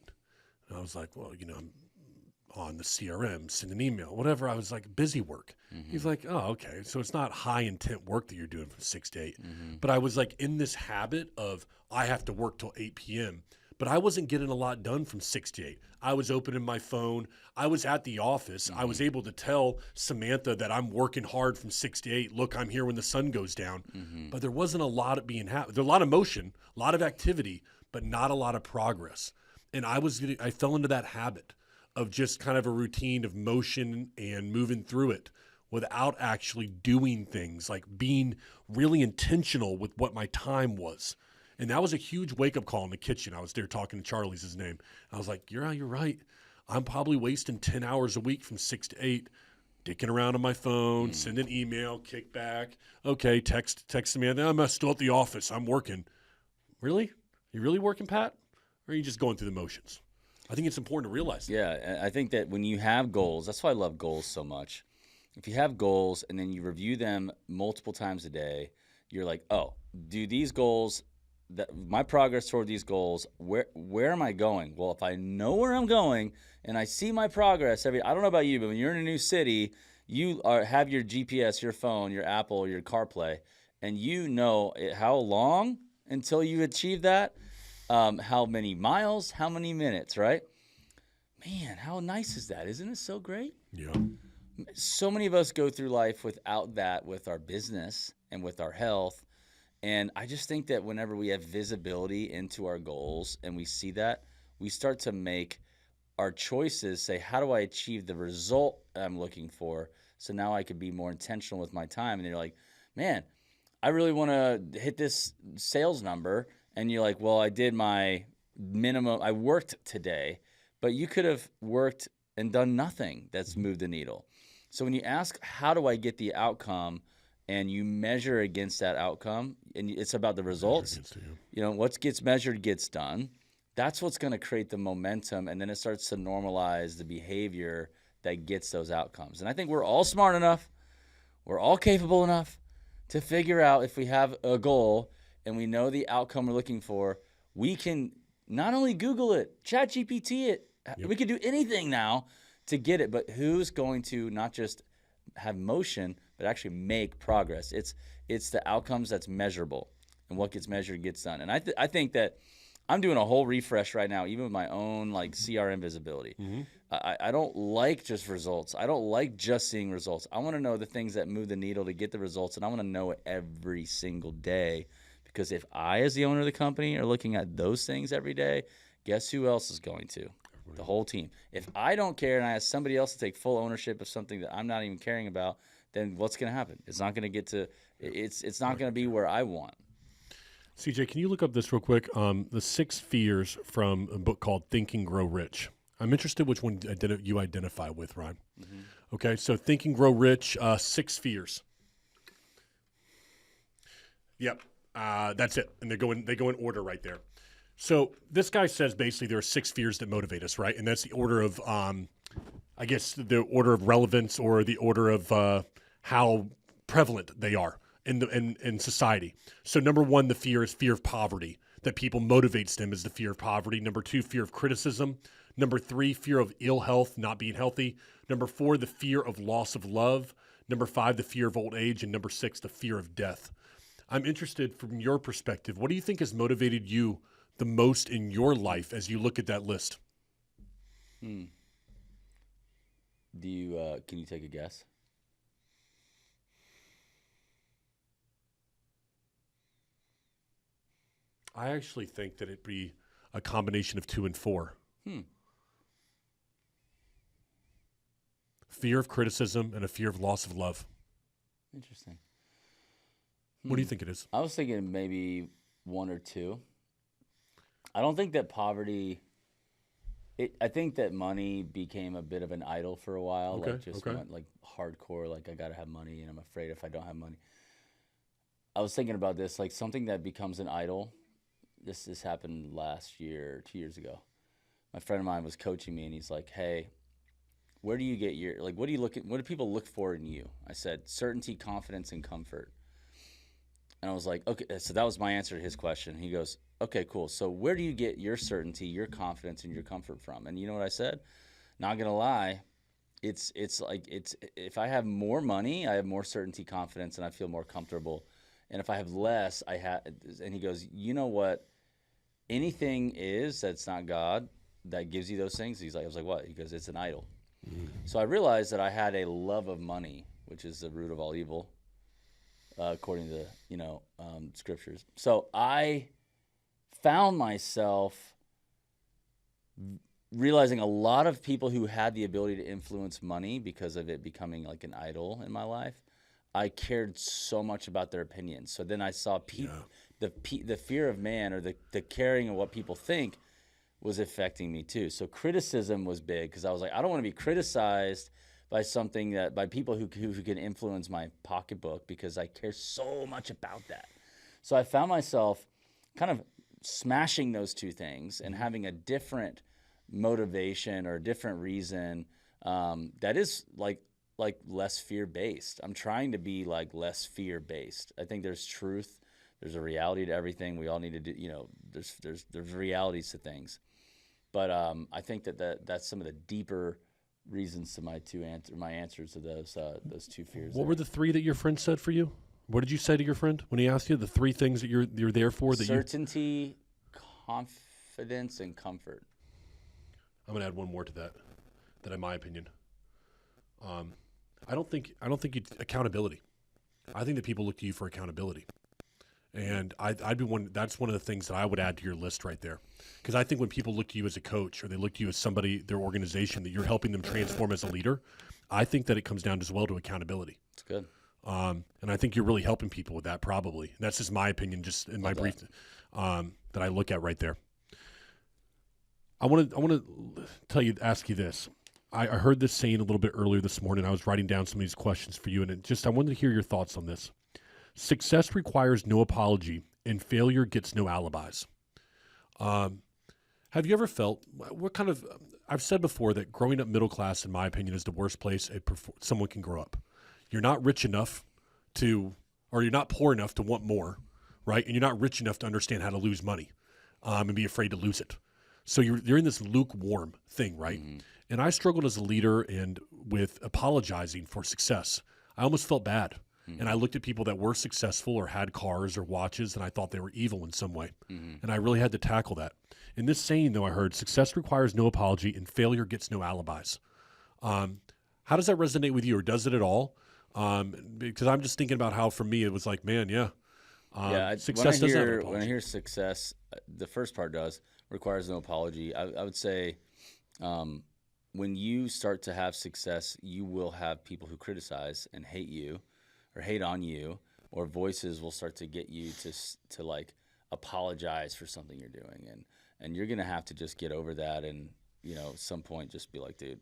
And I was like, well, I'm on the CRM, send an email, whatever. I was like, busy work. Mm-hmm. He's like, oh, okay. So it's not high intent work that you're doing from 6 to 8. Mm-hmm. But I was like in this habit of I have to work till 8 p.m. But I wasn't getting a lot done from 6 to 8. I was opening my phone. I was at the office. Mm-hmm. I was able to tell Samantha that I'm working hard from 6 to 8. Look, I'm here when the sun goes down. Mm-hmm. But there wasn't a lot of being happened. There's a lot of motion, a lot of activity, but not a lot of progress. And I fell into that habit of just kind of a routine of motion and moving through it without actually doing things, like being really intentional with what my time was. And that was a huge wake-up call in the kitchen. I was there talking to Charlie's his name. I was like, you're right. I'm probably wasting 10 hours a week from 6 to 8, dicking around on my phone, send an email, kick back. Okay, text Samantha, I'm still at the office. I'm working. Really? You really working, Pat? Or are you just going through the motions? I think it's important to realize that. Yeah, I think that when you have goals, that's why I love goals so much. If you have goals and then you review them multiple times a day, you're like, oh, do these goals, my progress toward these goals, where am I going? Well, if I know where I'm going and I see my progress I don't know about you, but when you're in a new city, you have your GPS, your phone, your Apple, your CarPlay, and you know how long until you achieve that. How many miles, how many minutes, right? Man, how nice is that? Isn't it so great? Yeah. So many of us go through life without that, with our business and with our health. And I just think that whenever we have visibility into our goals and we see that, we start to make our choices say, how do I achieve the result I'm looking for? So now I can be more intentional with my time. And you're like, man, I really want to hit this sales number. And you're like, well, I did my minimum. I worked today, but you could have worked and done nothing that's moved the needle. So when you ask, how do I get the outcome, and you measure against that outcome, and it's about the results, what gets measured gets done. That's what's going to create the momentum, and then it starts to normalize the behavior that gets those outcomes. And I think we're all smart enough, we're all capable enough to figure out, if we have a goal and we know the outcome we're looking for, we can not only Google it, ChatGPT it. Yep. We can do anything now to get it, but who's going to not just have motion, but actually make progress? It's the outcomes that's measurable, and what gets measured gets done. And I think that I'm doing a whole refresh right now, even with my own CRM visibility. Mm-hmm. I don't like just results. I don't like just seeing results. I want to know the things that move the needle to get the results, and I want to know it every single day. Because if I, as the owner of the company, are looking at those things every day, guess who else is going to? the whole team. If I don't care and I ask somebody else to take full ownership of something that I'm not even caring about, then what's going to happen? It's not going to get to it's not going to be where I want. CJ, can you look up this real quick? The 6 fears from a book called Think and Grow Rich. I'm interested which one you identify with, Ryan. Mm-hmm. Okay, so Think and Grow Rich, 6 fears. Yep, that's it, and they go in order right there. So this guy says basically there are 6 fears that motivate us, right? And that's the order of, I guess, the order of relevance or the order of how prevalent they are in society. So number 1, the fear is fear of poverty. That people motivates them is the fear of poverty. Number 2, fear of criticism. Number 3, fear of ill health, not being healthy. Number 4, the fear of loss of love. Number 5, the fear of old age. And number 6, the fear of death. I'm interested from your perspective. What do you think has motivated you the most in your life as you look at that list? Do you can you take a guess? I actually think that it'd be a combination of 2 and 4. Fear of criticism and a fear of loss of love. Interesting. What do you think it is? I was thinking maybe 1 or 2. I don't think that poverty. I think that money became a bit of an idol for a while. Went like hardcore. Like I gotta have money, and I'm afraid if I don't have money. I was thinking about this, like something that becomes an idol. This happened last year, 2 years ago. My friend of mine was coaching me, and he's like, "Hey, where do you get your what do you look at? What do people look for in you?" I said, "Certainty, confidence, and comfort." And I was like, "Okay." So that was my answer to his question. He goes, "Okay, cool. So where do you get your certainty, your confidence, and your comfort from?" And you know what I said? Not gonna lie, it's if I have more money, I have more certainty, confidence, and I feel more comfortable. And if I have less, I have. And he goes, "You know what? Anything that's not God that gives you those things." I was like, "What?" He goes, "It's an idol." So I realized that I had a love of money, which is the root of all evil, according to scriptures. So I found myself realizing a lot of people who had the ability to influence money because of it becoming like an idol in my life, I cared so much about their opinions. So then I saw the fear of man, or the caring of what people think, was affecting me too. So criticism was big because I was like, I don't want to be criticized by by people who can influence my pocketbook, because I care so much about that. So I found myself kind of smashing those 2 things and having a different motivation or a different reason that is like less fear-based. I'm trying to be like less fear-based. I think there's truth. There's a reality to everything. We all need to do, there's realities to things. But I think that's some of the deeper reasons to my answers to those 2 fears. What were the 3 that your friend said for you? What did you say to your friend when he asked you the 3 things that you're there for? Certainty, confidence, and comfort. I'm gonna add one more to that in my opinion. I don't think accountability. I think that people look to you for accountability. And I'd be that's one of the things that I would add to your list right there. Because I think when people look to you as a coach, or they look to you as somebody, their organization, that you're helping them transform as a leader, I think that it comes down as well to accountability. It's good. And I think you're really helping people with that, probably. And that's just my opinion, just in my brief, that I look at right there. I want to ask you this. I heard this saying a little bit earlier this morning. I was writing down some of these questions for you, and I wanted to hear your thoughts on this. Success requires no apology, and failure gets no alibis. Have you ever felt I've said before that growing up middle class, in my opinion, is the worst place someone can grow up. You're not rich enough or you're not poor enough to want more, right? And you're not rich enough to understand how to lose money and be afraid to lose it. So you're in this lukewarm thing, right? Mm-hmm. And I struggled as a leader and with apologizing for success. I almost felt bad. Mm-hmm. And I looked at people that were successful or had cars or watches, and I thought they were evil in some way. Mm-hmm. And I really had to tackle that. In this saying, though, I heard success requires no apology and failure gets no alibis. How does that resonate with you, or does it at all? Because I'm just thinking about how, for me, it was like, man, success doesn't have an apology. When I hear success, the first part requires no apology. I would say When you start to have success, you will have people who criticize and hate you or hate on you, or voices will start to get you to like apologize for something you're doing. And you're going to have to just get over that. And, at some point just be like, dude,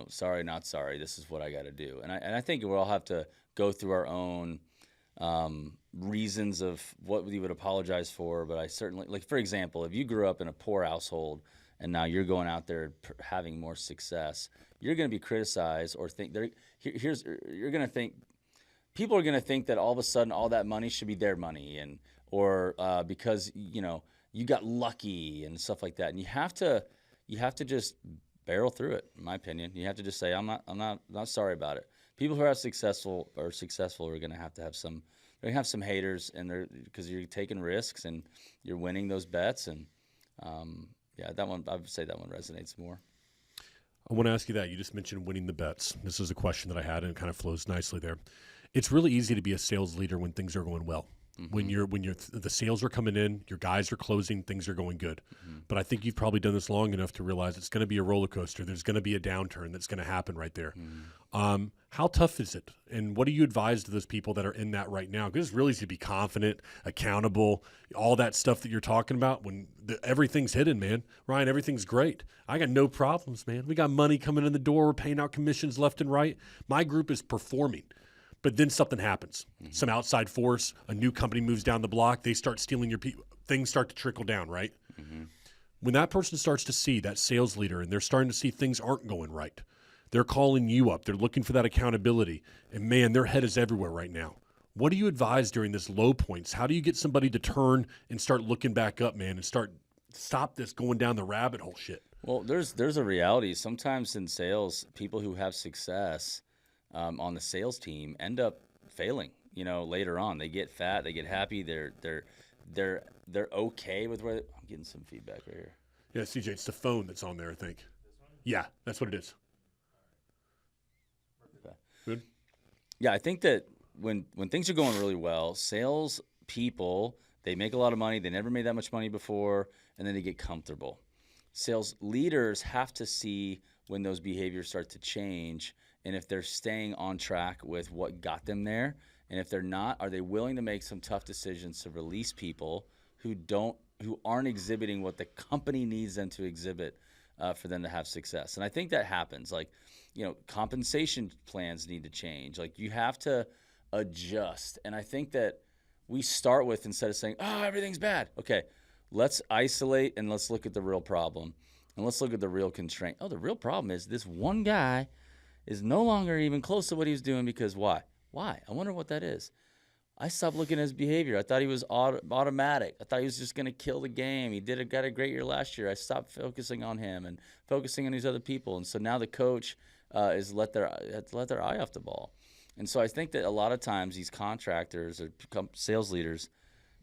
sorry, not sorry. This is what I got to do. And I think we'll all have to go through our own reasons of what we would apologize for. But I certainly, like, for example, if you grew up in a poor household and now you're going out there having more success, you're going to be criticized or think you're going to think people are going to think that all of a sudden all that money should be their money, or because you got lucky and stuff like that. And you have to just barrel through it. In my opinion, you have to just say, I'm not sorry about it. People who are successful are going to have some. They're going to have some haters, and because you're taking risks and you're winning those bets. And that one, I would say that one resonates more. I want to ask you that. You just mentioned winning the bets. This is a question that I had, and it kind of flows nicely there. It's really easy to be a sales leader when things are going well. Mm-hmm. When the sales are coming in, your guys are closing, things are going good. Mm-hmm. But I think you've probably done this long enough to realize it's going to be a roller coaster. There's going to be a downturn that's going to happen right there. Mm-hmm. How tough is it? And what do you advise to those people that are in that right now? Because it's really easy to be confident, accountable, all that stuff that you're talking about when everything's hidden, man. Ryan, everything's great. I got no problems, man. We got money coming in the door. We're paying out commissions left and right. My group is performing. But then something happens. Mm-hmm. Some outside force, a new company moves down the block, they start stealing your people. Things start to trickle down, right? Mm-hmm. When that person starts to see that sales leader and they're starting to see things aren't going right, they're calling you up. They're looking for that accountability. And, man, their head is everywhere right now. What do you advise during this low points? How do you get somebody to turn and start looking back up, man, and stop this going down the rabbit hole shit? Well, there's a reality. Sometimes in sales, people who have success on the sales team end up failing. Later on, they get fat, they get happy, they're okay with where I'm getting some feedback right here. Yeah, CJ, it's the phone that's on there, I think. Yeah, that's what it is. Okay. Good. Yeah, I think that when things are going really well, sales people, they make a lot of money, they never made that much money before, and then they get comfortable. Sales leaders have to see when those behaviors start to change, and if they're staying on track with what got them there. And if they're not, are they willing to make some tough decisions to release people who aren't exhibiting what the company needs them to exhibit for them to have success? And I think that happens. Like, compensation plans need to change. Like, you have to adjust. And I think that we start with, instead of saying, oh, everything's bad. Okay, let's isolate and let's look at the real problem. And let's look at the real constraint. Oh, the real problem is this one guy is no longer even close to what he was doing because why? Why? I wonder what that is. I stopped looking at his behavior. I thought he was automatic. I thought he was just going to kill the game. He got a great year last year. I stopped focusing on him and focusing on these other people. And so now the coach is let their eye off the ball. And so I think that a lot of times these contractors or sales leaders,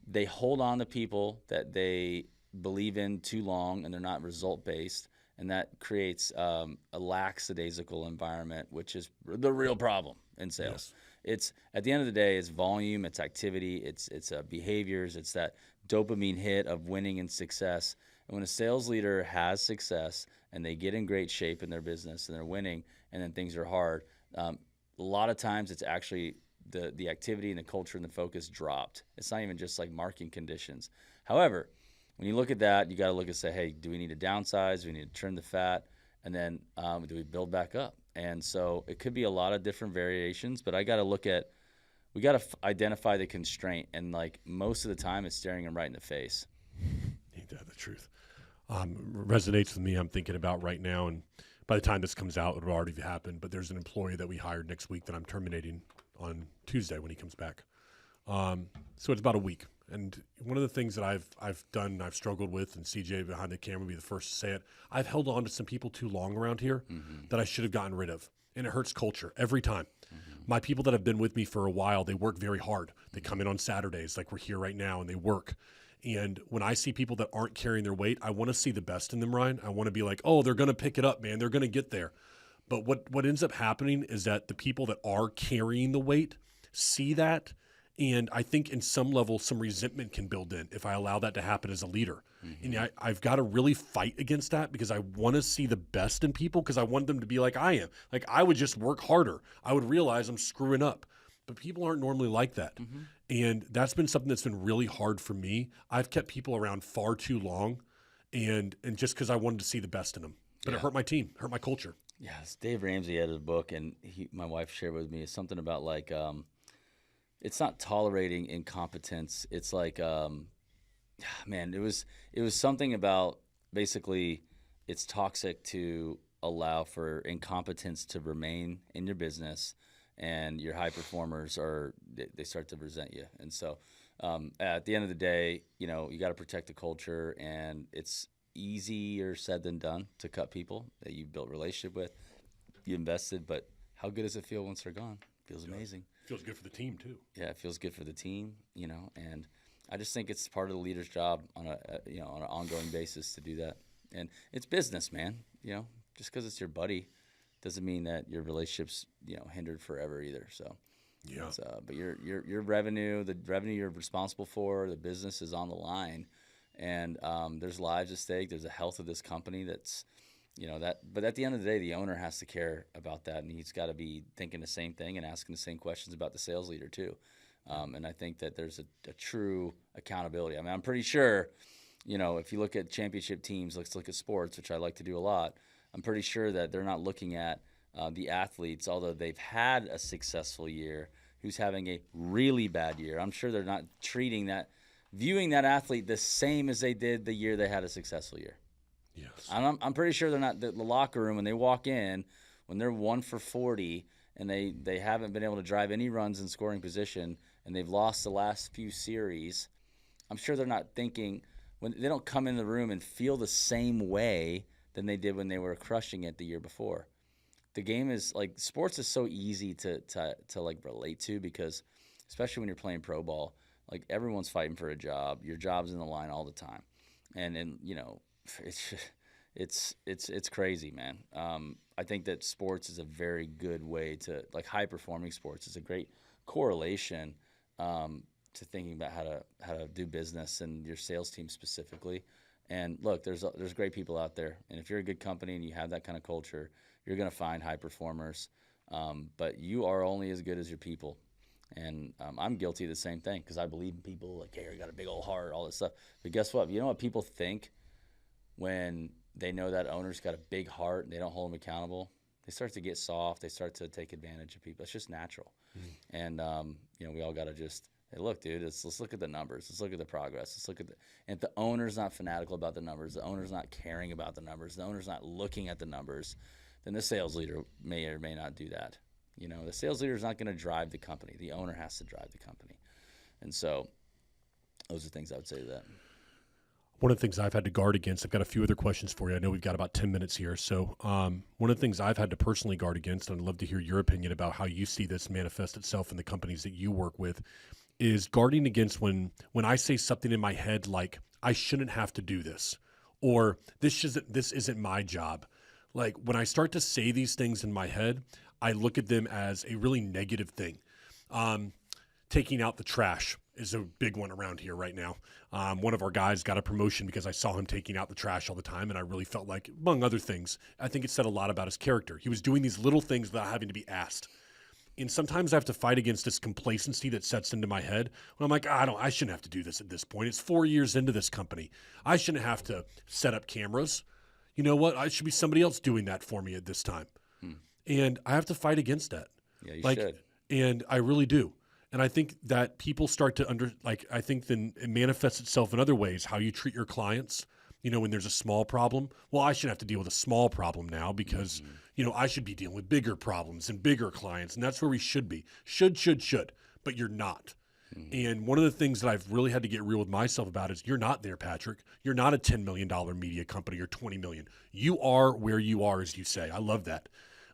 they hold on to people that they believe in too long and they're not result-based. And that creates a lackadaisical environment, which is the real problem in sales. Yes. It's at the end of the day, it's volume, it's activity, it's behaviors, it's that dopamine hit of winning and success. And when a sales leader has success and they get in great shape in their business and they're winning, and then things are hard, a lot of times it's actually the activity and the culture and the focus dropped. It's not even just like marketing conditions. However, when you look at that, you got to look and say, hey, do we need to downsize? Do we need to trim the fat? And then do we build back up? And so it could be a lot of different variations, but we got to identify the constraint. And like most of the time, it's staring them right in the face. Ain't that the truth? Resonates with me. I'm thinking about right now. And by the time this comes out, it'll already happened. But there's an employee that we hired next week that I'm terminating on Tuesday when he comes back. So it's about a week. And one of the things that I've done, I've struggled with, and CJ behind the camera will be the first to say it, I've held on to some people too long around here that I should have gotten rid of. And it hurts culture every time. My people that have been with me for a while, they work very hard. They come in on Saturdays like we're here right now, and they work. And when I see people that aren't carrying their weight, I want to see the best in them, Ryan. I want to be like, oh, they're going to pick it up, man. They're going to get there. But what ends up happening is that the people that are carrying the weight see that, And I think in some level, some resentment can build in if I allow that to happen as a leader. And I've got to really fight against that because I want to see the best in people because I want them to be like I am. Like I would just work harder. I would realize I'm screwing up. But people aren't normally like that. And that's been something that's been really hard for me. I've kept people around far too long and just because I wanted to see the best in them. But it hurt my team, hurt my culture. Yes, Dave Ramsey had a book, and my wife shared with me something about like it's not tolerating incompetence. It's like man, it was something about basically it's toxic to allow for incompetence to remain in your business, and your high performers they start to resent you. And so at the end of the day, you know, you got to protect the culture, and it's easier said than done to cut people that you built a relationship with, you invested, but how good does it feel once they're gone? Feels amazing. Feels good for the team too. Yeah, it feels good for the team, you know, and I just think it's part of the leader's job on on an ongoing basis to do that. And it's business, man. You know, just because it's your buddy doesn't mean that your relationship's, you know, hindered forever either. So Yeah. but your revenue, the revenue you're responsible for, the business is on the line, and there's lives at stake. There's the health of this company that's, you know, that. But at the end of the day, the owner has to care about that, and he's got to be thinking the same thing and asking the same questions about the sales leader too. And I think that there's a true accountability. I mean, I'm pretty sure, you know, if you look at championship teams, let's look at sports, which I like to do a lot. I'm pretty sure that they're not looking at the athletes, although they've had a successful year, who's having a really bad year. I'm sure they're not viewing that athlete the same as they did the year they had a successful year. Yes. I'm pretty sure they're not the locker room when they walk in, when they're 1 for 40 and they haven't been able to drive any runs in scoring position and they've lost the last few series. I'm sure they're not thinking when they don't come in the room and feel the same way than they did when they were crushing it the year before. The game is like sports is so easy to like relate to because especially when you're playing pro ball, like everyone's fighting for a job. Your job's in the line all the time. And you know, it's crazy, man. I think that sports is a very good way to like high performing sports is a great correlation to thinking about how to do business and your sales team specifically. And look, there's great people out there, and if you're a good company and you have that kind of culture, you're going to find high performers. But you are only as good as your people. And I'm guilty of the same thing because I believe in people. Like, hey, you got a big old heart, all this stuff. But guess what? You know what people think when they know that owner's got a big heart and they don't hold them accountable? They start to get soft. They start to take advantage of people. It's just natural. And you know, we all got to just. Hey, look, dude, let's look at the numbers. Let's look at the progress. Let's look at and if the owner's not fanatical about the numbers, the owner's not caring about the numbers, the owner's not looking at the numbers, then the sales leader may or may not do that. You know, the sales leader is not going to drive the company. The owner has to drive the company. And so those are things I would say to that. One of the things I've had to guard against, I've got a few other questions for you. I know we've got about 10 minutes here. So one of the things I've had to personally guard against, and I'd love to hear your opinion about how you see this manifest itself in the companies that you work with, is guarding against when I say something in my head like, I shouldn't have to do this, or this isn't my job. Like when I start to say these things in my head, I look at them as a really negative thing. Taking out the trash is a big one around here right now. One of our guys got a promotion because I saw him taking out the trash all the time, and I really felt like, among other things, I think it said a lot about his character. He was doing these little things without having to be asked. And sometimes I have to fight against this complacency that sets into my head when I'm like, I shouldn't have to do this at this point. It's 4 years into this company. I shouldn't have to set up cameras. You know what? I should be somebody else doing that for me at this time. And I have to fight against that. Yeah, you should. And I really do. And I think that people start to I think then it manifests itself in other ways, how you treat your clients. You know, when there's a small problem, well, I shouldn't have to deal with a small problem now because, you know, I should be dealing with bigger problems and bigger clients. And that's where we should be. Should, but you're not. And one of the things that I've really had to get real with myself about is you're not there, Patrick. You're not a $10 million media company or $20 million. You are where you are, as you say. I love that.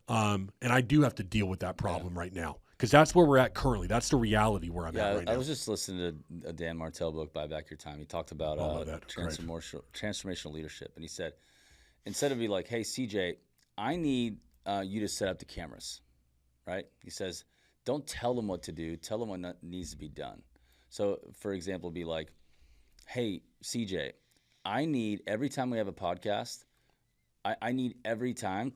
And I do have to deal with that problem right now because that's where we're at currently. That's the reality where I'm at right now. I was just listening to a Dan Martell book, Buy Back Your Time. He talked about transformational leadership. And he said, instead of be like, hey, CJ, I need you to set up the cameras, right? He says, don't tell them what to do. Tell them what needs to be done. So, for example, be like, hey, CJ, I need every time we have a podcast, I need every time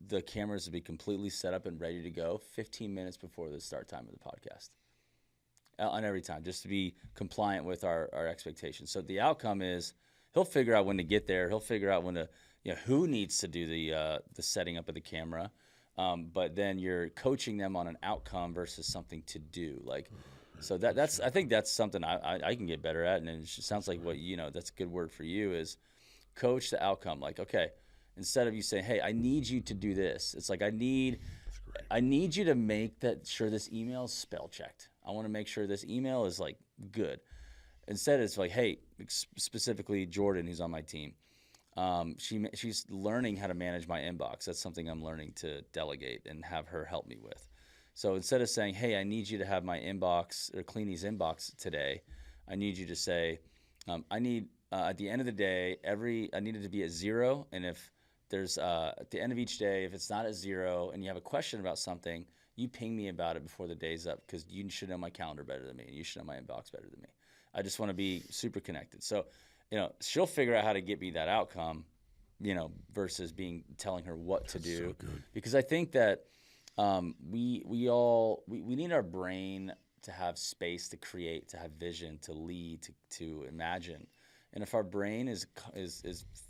the cameras to be completely set up and ready to go 15 minutes before the start time of the podcast. On every time, just to be compliant with our expectations. So the outcome is he'll figure out when to get there. He'll figure out when to, who needs to do the setting up of the camera. But then you're coaching them on an outcome versus something to do. Like, so that's I think that's something I can get better at. And it sounds like what, that's a good word for you is coach the outcome. Like, okay, instead of you saying, hey, I need you to do this. It's like, I need you to make sure this email is spell checked. I want to make sure this email is like good. Instead, it's like, hey, specifically Jordan, who's on my team. She's learning how to manage my inbox. That's something I'm learning to delegate and have her help me with. So instead of saying, hey, I need you to have my inbox or Cleanie's inbox today, I need you to say, I need at the end of the day, I need it to be at 0. And if there's at the end of each day, if it's not at 0 and you have a question about something, you ping me about it before the day's up because you should know my calendar better than me and you should know my inbox better than me. I just want to be super connected. So, she'll figure out how to get me that outcome, versus telling her what to do. So good. Because I think that we need our brain to have space to create, to have vision, to lead, to imagine. And if our brain is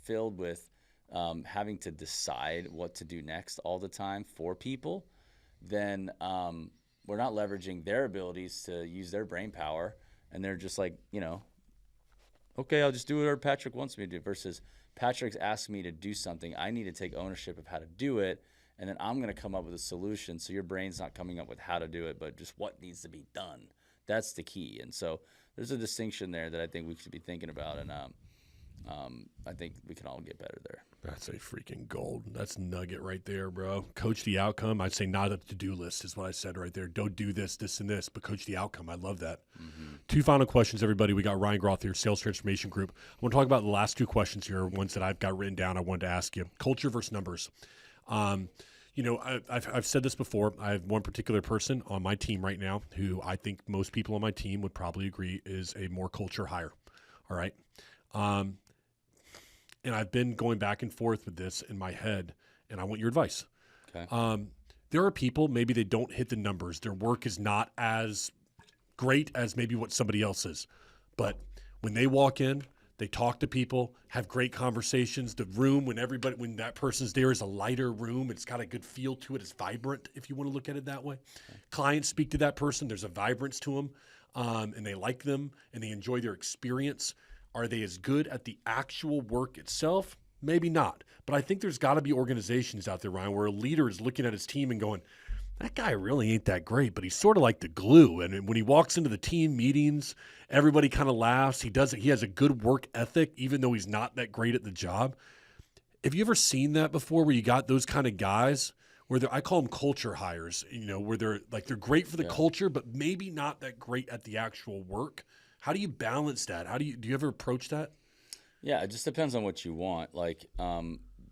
filled with having to decide what to do next all the time for people, then we're not leveraging their abilities to use their brain power. And they're just like, okay, I'll just do whatever Patrick wants me to do versus Patrick's asking me to do something. I need to take ownership of how to do it. And then I'm going to come up with a solution. So your brain's not coming up with how to do it, but just what needs to be done. That's the key. And so there's a distinction there that I think we should be thinking about. And I think we can all get better there. That's a freaking gold. That's nugget right there, bro. Coach the outcome. I'd say not a to-do list is what I said right there. Don't do this, this, and this, but coach the outcome. I love that. Mm-hmm. 2 final questions, everybody. We got Ryan Groth here, Sales Transformation Group. I want to talk about the last 2 questions here, ones that I've got written down I wanted to ask you. Culture versus numbers. I've said this before. I have one particular person on my team right now who I think most people on my team would probably agree is a more culture hire. All right. And I've been going back and forth with this in my head, and I want your advice. Okay. There are people, maybe they don't hit the numbers. Their work is not as great as maybe what somebody else is. But when they walk in, they talk to people, have great conversations. The room, when that person's there, is a lighter room. It's got a good feel to it. It's vibrant, if you want to look at it that way. Okay. Clients speak to that person. There's a vibrance to them, and they like them, and they enjoy their experience. Are they as good at the actual work itself? Maybe not. But I think there's got to be organizations out there, Ryan, where a leader is looking at his team and going, that guy really ain't that great, but he's sort of like the glue. And when he walks into the team meetings, everybody kind of laughs. He has a good work ethic, even though he's not that great at the job. Have you ever seen that before where you got those kind of guys where I call them culture hires, where they're great for the culture, but maybe not that great at the actual work? How do you balance that? Do you ever approach that? Yeah, it just depends on what you want. Like,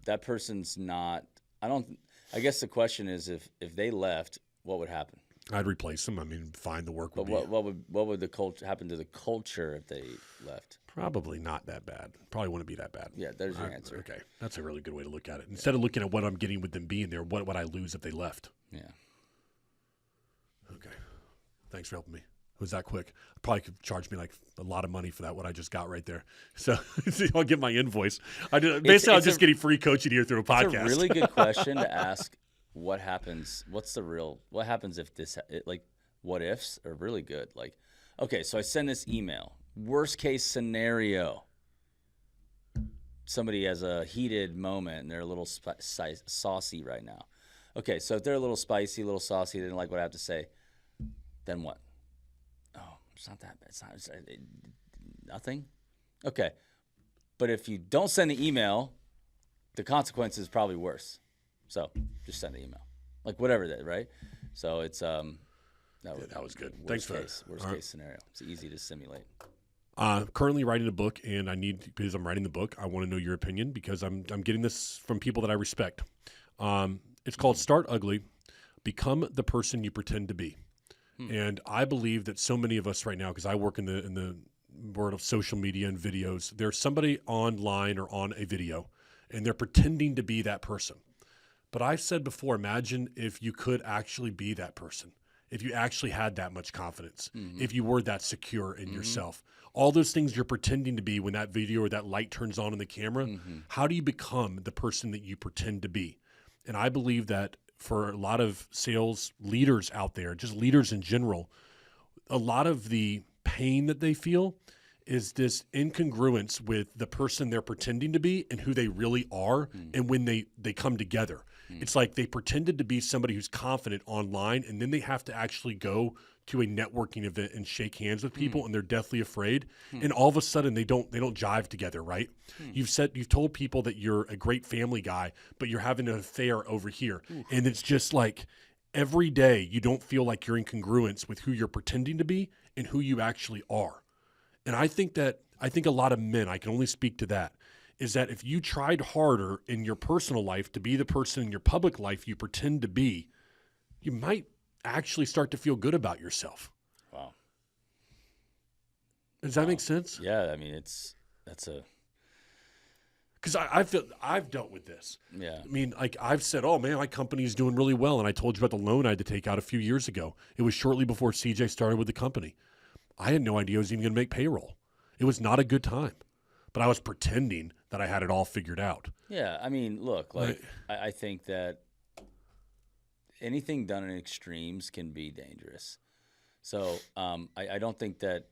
that person's not, I guess the question is if they left, what would happen? I'd replace them. I mean, find the work would be. What would the culture happen to the culture if they left? Probably not that bad. Probably wouldn't be that bad. Yeah, there's your answer. Okay, that's a really good way to look at it. Instead of looking at what I'm getting with them being there, what would I lose if they left? Yeah. Okay. Thanks for helping me. It was that quick. Probably could charge me like a lot of money for that, what I just got right there. So I'll get my invoice. I'll just getting free coaching here through a podcast. It's a really good question to ask. What happens? What happens if what ifs are really good? Like, okay, so I send this email. Worst case scenario. Somebody has a heated moment and they're a little saucy right now. Okay, so if they're a little spicy, a little saucy, they didn't like what I have to say, then what? Oh, it's not that bad. It's nothing? Okay. But if you don't send the email, the consequence is probably worse. So just send the email. Like whatever that, right? So it's that was good. Thanks for that. Worst case scenario. It's easy to simulate. Currently writing a book, and because I'm writing the book, I want to know your opinion because I'm getting this from people that I respect. It's called Start Ugly, Become the Person You Pretend to Be. And I believe that so many of us right now, because I work in the world of social media and videos, there's somebody online or on a video, and they're pretending to be that person. But I've said before, imagine if you could actually be that person, if you actually had that much confidence, if you were that secure in yourself. All those things you're pretending to be when that video or that light turns on in the camera, how do you become the person that you pretend to be? And I believe that for a lot of sales leaders out there, just leaders in general, a lot of the pain that they feel is this incongruence with the person they're pretending to be and who they really are, and when they come together. It's like they pretended to be somebody who's confident online, and then they have to actually go to a networking event and shake hands with people, and they're deathly afraid. And all of a sudden they don't jive together, right? You've told people that you're a great family guy, but you're having an affair over here. And it's just like every day you don't feel like you're in congruence with who you're pretending to be and who you actually are. And I think a lot of men, I can only speak to that, is that if you tried harder in your personal life to be the person in your public life you pretend to be, you might actually start to feel good about yourself. Wow. Does that make sense? Yeah, I mean, Because I've dealt with this. Yeah. I mean, like I've said, oh man, my company's doing really well. And I told you about the loan I had to take out a few years ago. It was shortly before CJ started with the company. I had no idea I was even going to make payroll. It was not a good time. But I was pretending that I had it all figured out. Yeah, I mean, look, like I think that anything done in extremes can be dangerous. So I don't think that,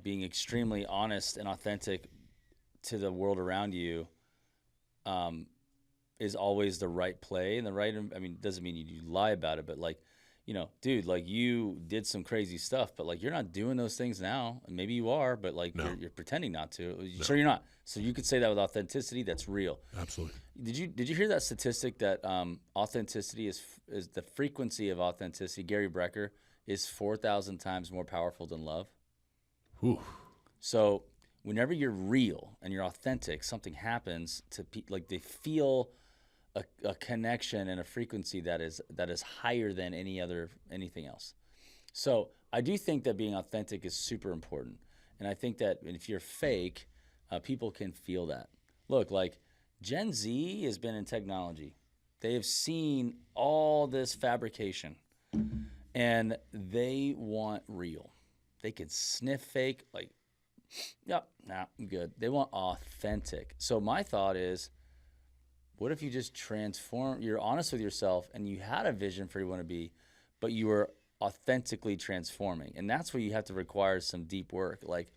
being extremely honest and authentic to the world around you is always the right play and the right. I mean, it doesn't mean you lie about it, but like, dude, like you did some crazy stuff, but like you're not doing those things now. And maybe you are, but like you're pretending not to. Sure, you're not. So you could say that with authenticity. That's real. Absolutely. Did you hear that statistic that authenticity is the frequency of authenticity? Gary Brecker is 4,000 times more powerful than love. Ooh. So whenever you're real and you're authentic, something happens to people. Like they feel a connection and a frequency that is higher than anything else. So I do think that being authentic is super important, and I think that if you're fake, people can feel that. Look, like Gen Z has been in technology; they have seen all this fabrication, and they want real. They can sniff fake, like, yep, nah, I'm good. They want authentic. So my thought is, what if you just you're honest with yourself and you had a vision for who you want to be, but you were authentically transforming? And that's where you have to require some deep work. Like,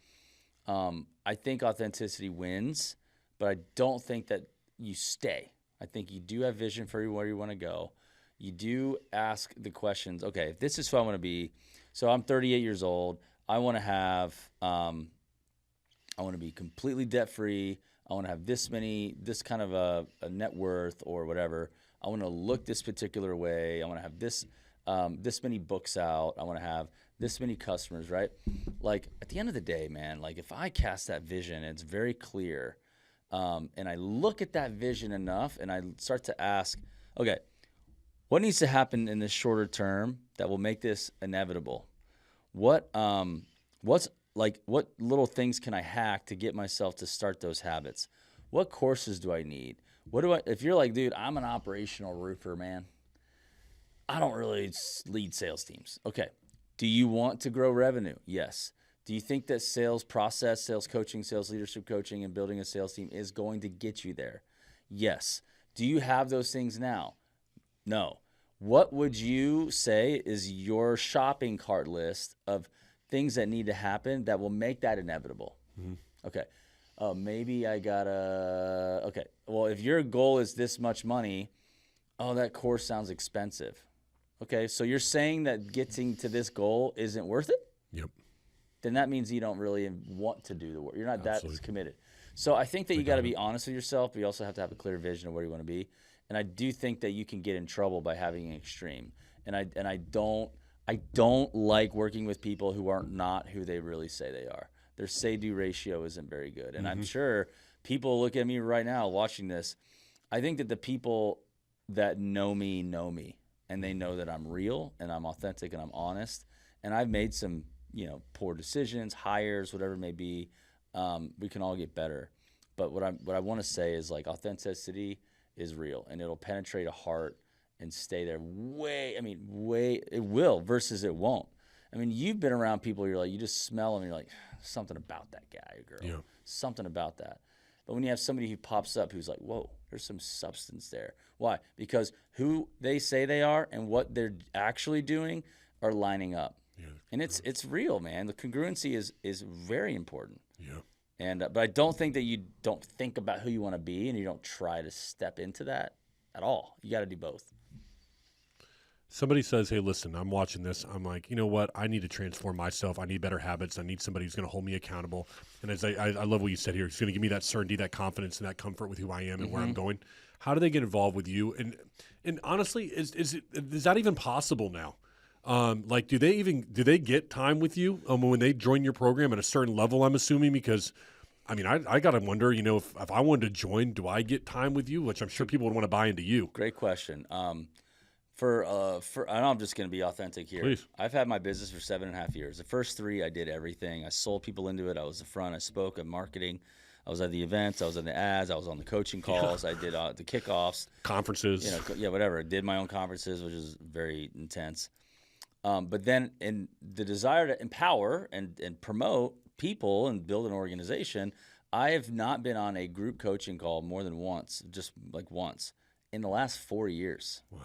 I think authenticity wins, but I don't think that you stay. I think you do have vision for where you want to go. You do ask the questions, okay, if this is who I want to be. So I'm 38 years old. I want to be completely debt-free. I want to have this kind of a net worth or whatever. I want to look this particular way. I want to have this many books out. I want to have this many customers, right? Like at the end of the day, man, like if I cast that vision, it's very clear, and I look at that vision enough and I start to ask, okay, what needs to happen in this shorter term that will make this inevitable? What little things can I hack to get myself to start those habits? What courses do I need? If you're like, dude, I'm an operational roofer, man. I don't really lead sales teams. Okay. Do you want to grow revenue? Yes. Do you think that sales process, sales coaching, sales leadership coaching, and building a sales team is going to get you there? Yes. Do you have those things now? No. What would you say is your shopping cart list of things that need to happen that will make that inevitable? Mm-hmm. Okay. Maybe I gotta, okay. Well, if your goal is this much money, that course sounds expensive. Okay. So you're saying that getting to this goal isn't worth it? Yep. Then that means you don't really want to do the work. You're not Absolutely. that committed. So I think that you got to be honest with yourself, but you also have to have a clear vision of where you want to be. And I do think that you can get in trouble by having an extreme. And I don't like working with people who are not who they really say they are. Their say-do ratio isn't very good. And I'm sure people look at me right now watching this. I think that the people that know me, and they know that I'm real and I'm authentic and I'm honest And I've made some, poor decisions, hires, whatever it may be. We can all get better. But what I want to say is, like, authenticity is real, and it'll penetrate a heart and stay there it will versus it won't. I mean, you've been around people, you're like, you just smell them, and you're like, something about that guy or girl. Yeah. Something about that. But when you have somebody who pops up who's like, whoa, there's some substance there. Why? Because who they say they are and what they're actually doing are lining up. Yeah, and it's real, man. The congruency is very important. Yeah. And but I don't think that you don't think about who you want to be and you don't try to step into that at all. You got to do both. Somebody says, hey, listen, I'm watching this. I'm like, you know what? I need to transform myself. I need better habits. I need somebody who's going to hold me accountable. And as I love what you said here. It's going to give me that certainty, that confidence, and that comfort with who I am and where I'm going. How do they get involved with you? And honestly, is that even possible now? Like, do they get time with you when they join your program at a certain level, I'm assuming? Because, I mean, I got to wonder, if I wanted to join, do I get time with you? Which I'm sure people would want to buy into you. Great question. I know I'm just going to be authentic here. Please. I've had my business for 7.5 years. The first 3, I did everything. I sold people into it. I was the front. I spoke at marketing. I was at the events. I was in the ads. I was on the coaching calls. I did the kickoffs. Conferences. Whatever. I did my own conferences, which is very intense. But then in the desire to empower and promote people and build an organization, I have not been on a group coaching call more than once, just like once, in the last 4 years. Wow.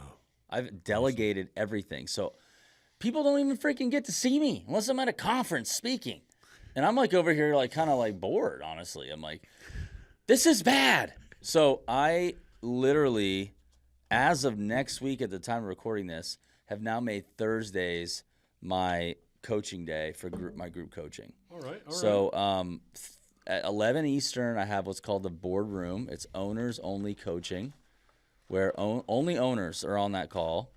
I've delegated everything. So people don't even freaking get to see me unless I'm at a conference speaking. And I'm like over here like kind of like bored, honestly. I'm like, this is bad. So I literally, as of next week at the time of recording this, have now made Thursdays my coaching day for my group coaching. All right. So at 11 Eastern, I have what's called the boardroom. It's owners only coaching, where only owners are on that call.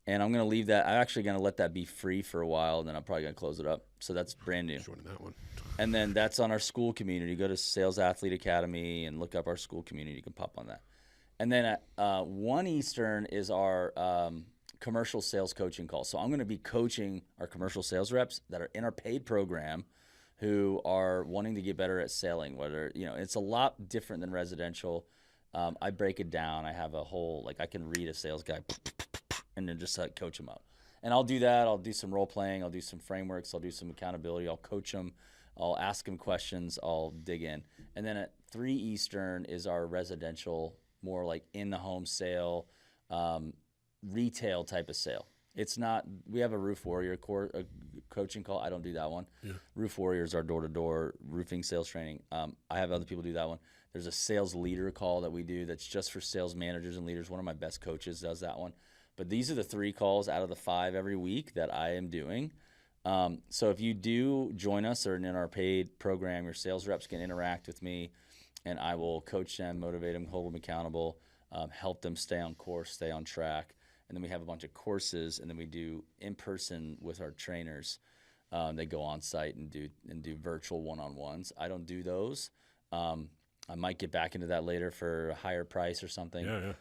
And I'm going to leave that. I'm actually going to let that be free for a while, and then I'm probably going to close it up. So that's brand new. Shorten that one. And then that's on our school community. Go to Sales Athlete Academy and look up our school community. You can pop on that. And then at 1 Eastern is our commercial sales coaching call. So I'm going to be coaching our commercial sales reps that are in our paid program who are wanting to get better at selling. Whether, it's a lot different than residential. I break it down. I have a whole, I can read a sales guy and then just coach them up. And I'll do that. I'll do some role playing. I'll do some frameworks. I'll do some accountability. I'll coach them. I'll ask them questions. I'll dig in. And then at 3 Eastern is our residential, more like in the home sale, retail type of sale. It's not, we have a Roof Warrior coaching call. I don't do that one. Yeah. Roof Warrior is our door-to-door roofing sales training. I have other people do that one. There's a sales leader call that we do that's just for sales managers and leaders. One of my best coaches does that one. But these are the 3 calls out of the 5 every week that I am doing. So if you do join us or in our paid program, your sales reps can interact with me, and I will coach them, motivate them, hold them accountable, help them stay on course, stay on track. And then we have a bunch of courses, and then we do in-person with our trainers. They go on site and do virtual one-on-ones. I don't do those. I might get back into that later for a higher price or something. Yeah.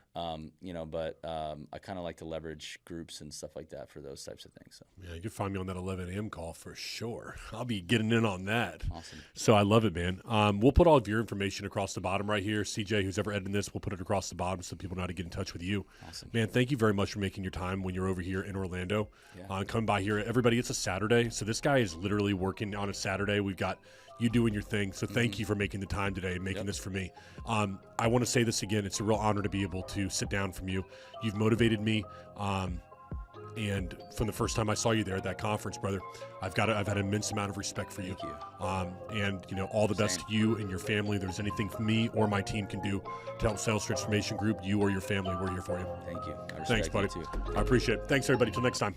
But I kind of like to leverage groups and stuff like that for those types of things. So. Yeah, you can find me on that 11 a.m. call for sure. I'll be getting in on that. Awesome. So I love it, man. We'll put all of your information across the bottom right here. CJ, who's ever editing this, we'll put it across the bottom so people know how to get in touch with you. Awesome. Man, thank you very much for making your time when you're over here in Orlando. Yeah. Come by here. Everybody, it's a Saturday. So this guy is literally working on a Saturday. We've got you doing your thing. So thank you for making the time today and making this for me. I want to say this again. It's a real honor to be able to sit down from you. You've motivated me. And from the first time I saw you there at that conference, brother, I've had an immense amount of respect for you. Thank you. And all the best to you and your family. If there's anything me or my team can do to help Sales Transformation Group, you or your family, we're here for you. Thank you. Thanks, buddy. I appreciate it. Thanks, everybody. Till next time.